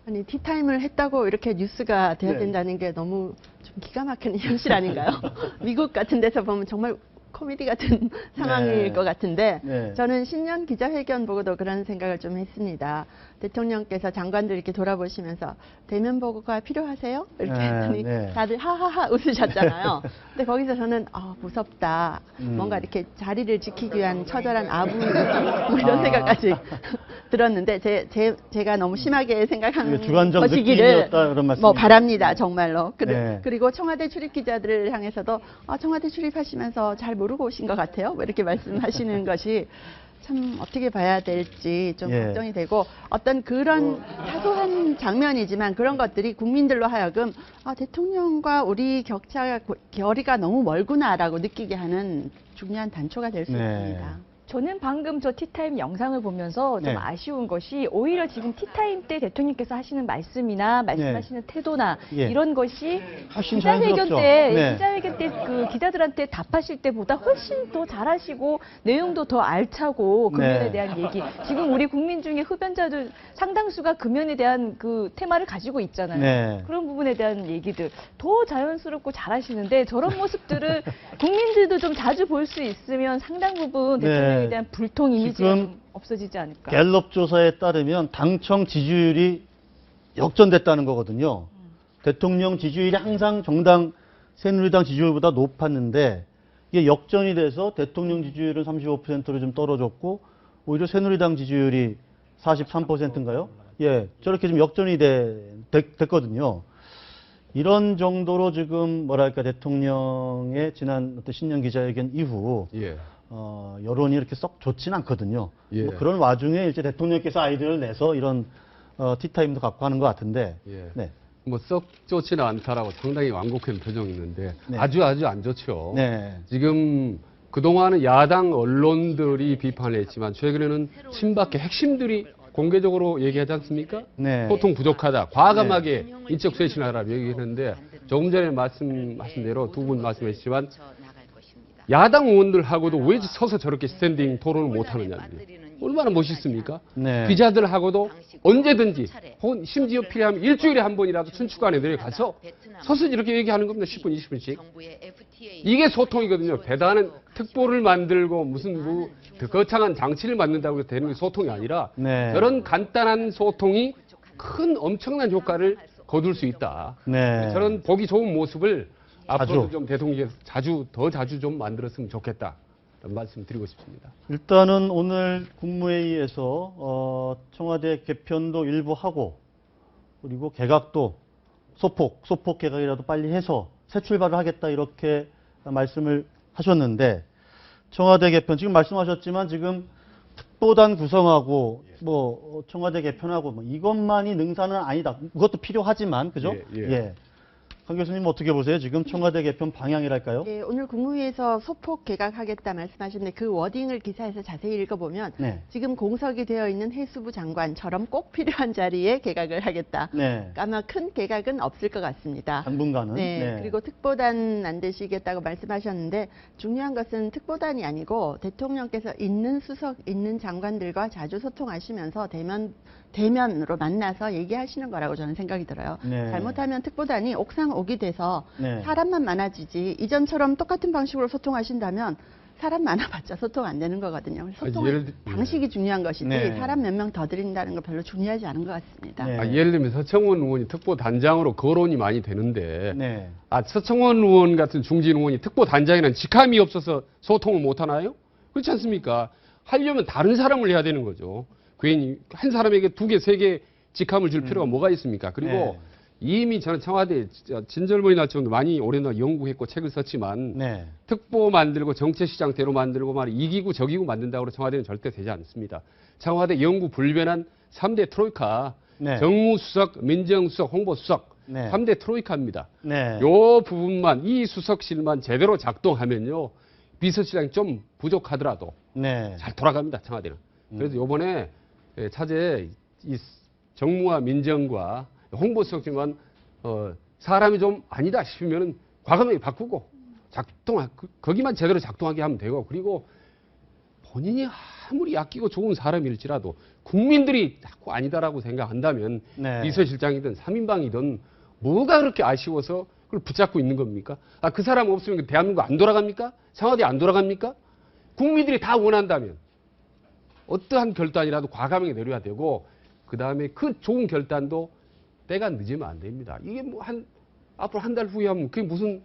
아니, 티타임을 했다고 이렇게 뉴스가 돼야 네. 된다는 게 너무 좀 기가 막히는 현실 아닌가요? 미국 같은 데서 보면 정말 코미디 같은 상황일 것 같은데 네. 저는 신년 기자회견 보고도 그런 생각을 좀 했습니다. 대통령께서 장관들 이렇게 돌아보시면서 대면 보고가 필요하세요? 이렇게 네, 했더니 네. 다들 하하하 웃으셨잖아요. 근데 거기서 저는 무섭다. 뭔가 이렇게 자리를 지키기 위한 처절한 아부 뭐 이런 생각까지 들었는데 제가 너무 심하게 생각한 이게 주관적 것이기를 느낌이었다, 그런 말씀이죠. 뭐 바랍니다. 정말로. 네. 그리고 청와대 출입 기자들을 향해서도 청와대 출입하시면서 잘 모르고 오신 것 같아요. 뭐 이렇게 말씀하시는 것이 참 어떻게 봐야 될지 좀 예. 걱정이 되고 어떤 그런 사소한 장면이지만 그런 것들이 국민들로 하여금 대통령과 우리 결의가 너무 멀구나라고 느끼게 하는 중요한 단초가 될 수 네. 있습니다. 저는 방금 저 티타임 영상을 보면서 좀 네. 아쉬운 것이 오히려 지금 티타임 때 대통령께서 하시는 말씀이나 말씀하시는 태도나 예. 이런 것이 훨씬 기자회견 자연스럽죠. 때 네. 기자회견 때 그 기자들한테 답하실 때보다 훨씬 더 잘하시고 내용도 더 알차고 금연에 네. 대한 얘기. 지금 우리 국민 중에 흡연자들 상당수가 금연에 대한 그 테마를 가지고 있잖아요. 네. 그런 부분에 대한 얘기들 더 자연스럽고 잘하시는데 저런 모습들을 국민들도 좀 자주 볼 수 있으면 상당 부분 네. 대통령에 대한 불통 이미지가 지금 좀 없어지지 않을까. 갤럽 조사에 따르면 당청 지지율이 역전됐다는 거거든요. 대통령 지지율이 항상 정당 새누리당 지지율보다 높았는데 이게 역전이 돼서 대통령 지지율은 35%로 좀 떨어졌고 오히려 새누리당 지지율이 43%인가요? 예, 저렇게 좀 역전이 됐거든요. 이런 정도로 지금 뭐랄까 대통령의 지난 어떤 신년 기자회견 이후 예. 여론이 이렇게 썩 좋진 않거든요. 예. 뭐 그런 와중에 이제 대통령께서 아이디어를 내서 이런 티타임도 갖고 하는 것 같은데, 예. 네, 뭐 썩 좋지는 않다라고 상당히 완곡한 표정이 있는데 네. 아주 안 좋죠. 네, 지금 그동안은 야당 언론들이 비판했지만 최근에는 친박계 핵심들이 공개적으로 얘기하지 않습니까? 네, 소통 부족하다. 과감하게 인적 쇄신하라고 얘기했는데 조금 전에 말씀하신 대로 두 분 말씀하셨지만 야당 의원들하고도 왜 서서 저렇게 스탠딩 토론을 못하느냐. 얼마나 멋있습니까? 네. 기자들하고도 언제든지 혹은 심지어 필요하면 일주일에 한 번이라도 춘추관에 내려가서 서서 이렇게 얘기하는 겁니다. 10분, 20분씩. 이게 소통이거든요. 대단한 특보를 만들고 무슨 거창한 장치를 만든다고 해서 되는 게 소통이 아니라 네. 저런 간단한 소통이 큰 엄청난 효과를 거둘 수 있다. 네. 저런 보기 좋은 모습을 앞으로도 자주. 좀 대통령께서 더 자주 좀 만들었으면 좋겠다. 말씀 드리고 싶습니다. 일단은 오늘 국무회의에서 청와대 개편도 일부 하고 그리고 개각도 소폭 개각이라도 빨리 해서 새 출발을 하겠다 이렇게 말씀을 하셨는데 청와대 개편 지금 말씀하셨지만 지금 특보단 구성하고 뭐 청와대 개편하고 뭐 이것만이 능사는 아니다. 그것도 필요하지만 그죠? 예. 강 교수님 어떻게 보세요? 지금 청와대 개편 방향이랄까요? 예, 오늘 국무회의에서 소폭 개각하겠다 말씀하셨는데 그 워딩을 기사에서 자세히 읽어보면 네. 지금 공석이 되어 있는 해수부 장관처럼 꼭 필요한 자리에 개각을 하겠다. 네. 아마 큰 개각은 없을 것 같습니다. 당분간은. 네, 그리고 특보단 안 되시겠다고 말씀하셨는데 중요한 것은 특보단이 아니고 대통령께서 있는 수석, 있는 장관들과 자주 소통하시면서 대면으로 만나서 얘기하시는 거라고 저는 생각이 들어요. 네. 잘못하면 특보단이 옥상 오기 돼서 네. 사람만 많아지지 이전처럼 똑같은 방식으로 소통하신다면 사람 많아봤자 소통 안 되는 거거든요. 소통 예를 들- 방식이 중요한 것이지 네. 사람 몇 명 더 드린다는 거 별로 중요하지 않은 것 같습니다. 네. 예를 들면 서청원 의원이 특보단장으로 거론이 많이 되는데 네. 서청원 의원 같은 중진 의원이 특보단장이라는 직함이 없어서 소통을 못하나요? 그렇지 않습니까? 하려면 다른 사람을 해야 되는 거죠. 괜히 한 사람에게 2개, 3개 직함을 줄 필요가 뭐가 있습니까? 그리고 네. 이미 저는 청와대 진절머리 날 정도 많이 오랫동안 연구했고 책을 썼지만 네. 특보 만들고 정책시장대로 만들고 이기고 저기고 만든다고 청와대는 절대 되지 않습니다. 청와대 영구 불변한 3대 트로이카 네. 정무수석, 민정수석, 홍보수석 네. 3대 트로이카입니다. 네. 요 부분만 이 수석실만 제대로 작동하면요. 비서실장이 좀 부족하더라도 네. 잘 돌아갑니다. 청와대는. 그래서 요번에 차제 이 정무와 민정과 홍보수석실만 사람이 좀 아니다 싶으면 과감하게 바꾸고 거기만 제대로 작동하게 하면 되고 그리고 본인이 아무리 아끼고 좋은 사람일지라도 국민들이 자꾸 아니다라고 생각한다면 네. 비서실장이든 3인방이든 뭐가 그렇게 아쉬워서 그걸 붙잡고 있는 겁니까? 아, 그 사람 없으면 대한민국 안 돌아갑니까? 청와대 안 돌아갑니까? 국민들이 다 원한다면 어떠한 결단이라도 과감하게 내려야 되고 그 다음에 그 좋은 결단도 때가 늦으면 안 됩니다. 이게 뭐 앞으로 한 달 후에 하면 그게 무슨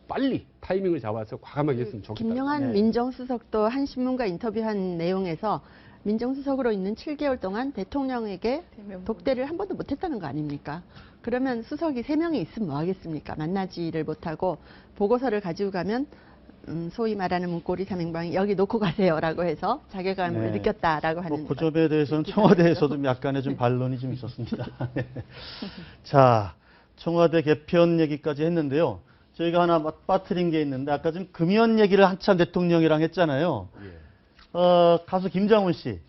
빨리 타이밍을 잡아서 과감하게 했으면 좋겠다. 김영한 네. 민정수석도 한 신문과 인터뷰한 내용에서 민정수석으로 있는 7개월 동안 대통령에게 독대를 한 번도 못했다는 거 아닙니까? 그러면 수석이 3명이 있으면 뭐 하겠습니까? 만나지를 못하고 보고서를 가지고 가면 소위 말하는 문고리 3인방이 여기 놓고 가세요라고 해서 자괴감을 네. 느꼈다라고 하는 그 점에 대해서는 청와대에서도 약간의 좀 반론이 좀 있었습니다. 네. 자, 청와대 개편 얘기까지 했는데요. 저희가 하나 빠뜨린 게 있는데 아까 지금 금연 얘기를 한참 대통령이랑 했잖아요. 가수 김장훈 씨.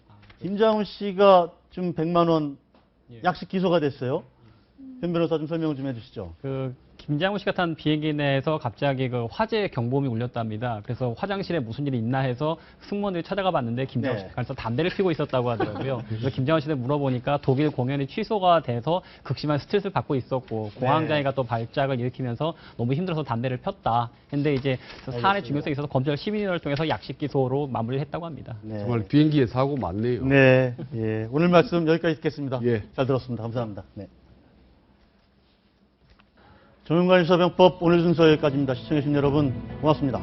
김장훈 씨가 좀 100만 원 약식 기소가 됐어요. 변 변호사 좀 설명 좀 해주시죠. 김장훈 씨가 탄 비행기 내에서 갑자기 화재 경보음이 울렸답니다. 그래서 화장실에 무슨 일이 있나 해서 승무원들이 찾아가 봤는데 김장훈 네. 씨가 가서 담배를 피고 있었다고 하더라고요. 그래서 김장훈 씨한테 물어보니까 독일 공연이 취소가 돼서 극심한 스트레스를 받고 있었고 공황장애가 또 발작을 일으키면서 너무 힘들어서 담배를 폈다. 근데 이제 사안의 중요성에 있어서 검찰 시민위원회를 통해서 약식 기소로 마무리를 했다고 합니다. 네. 정말 비행기에 사고 많네요. 네. 예. 오늘 말씀 여기까지 듣겠습니다. 예. 잘 들었습니다. 감사합니다. 네. 정윤관 인사병법 오늘 순서 여기까지입니다. 시청해주신 여러분 고맙습니다.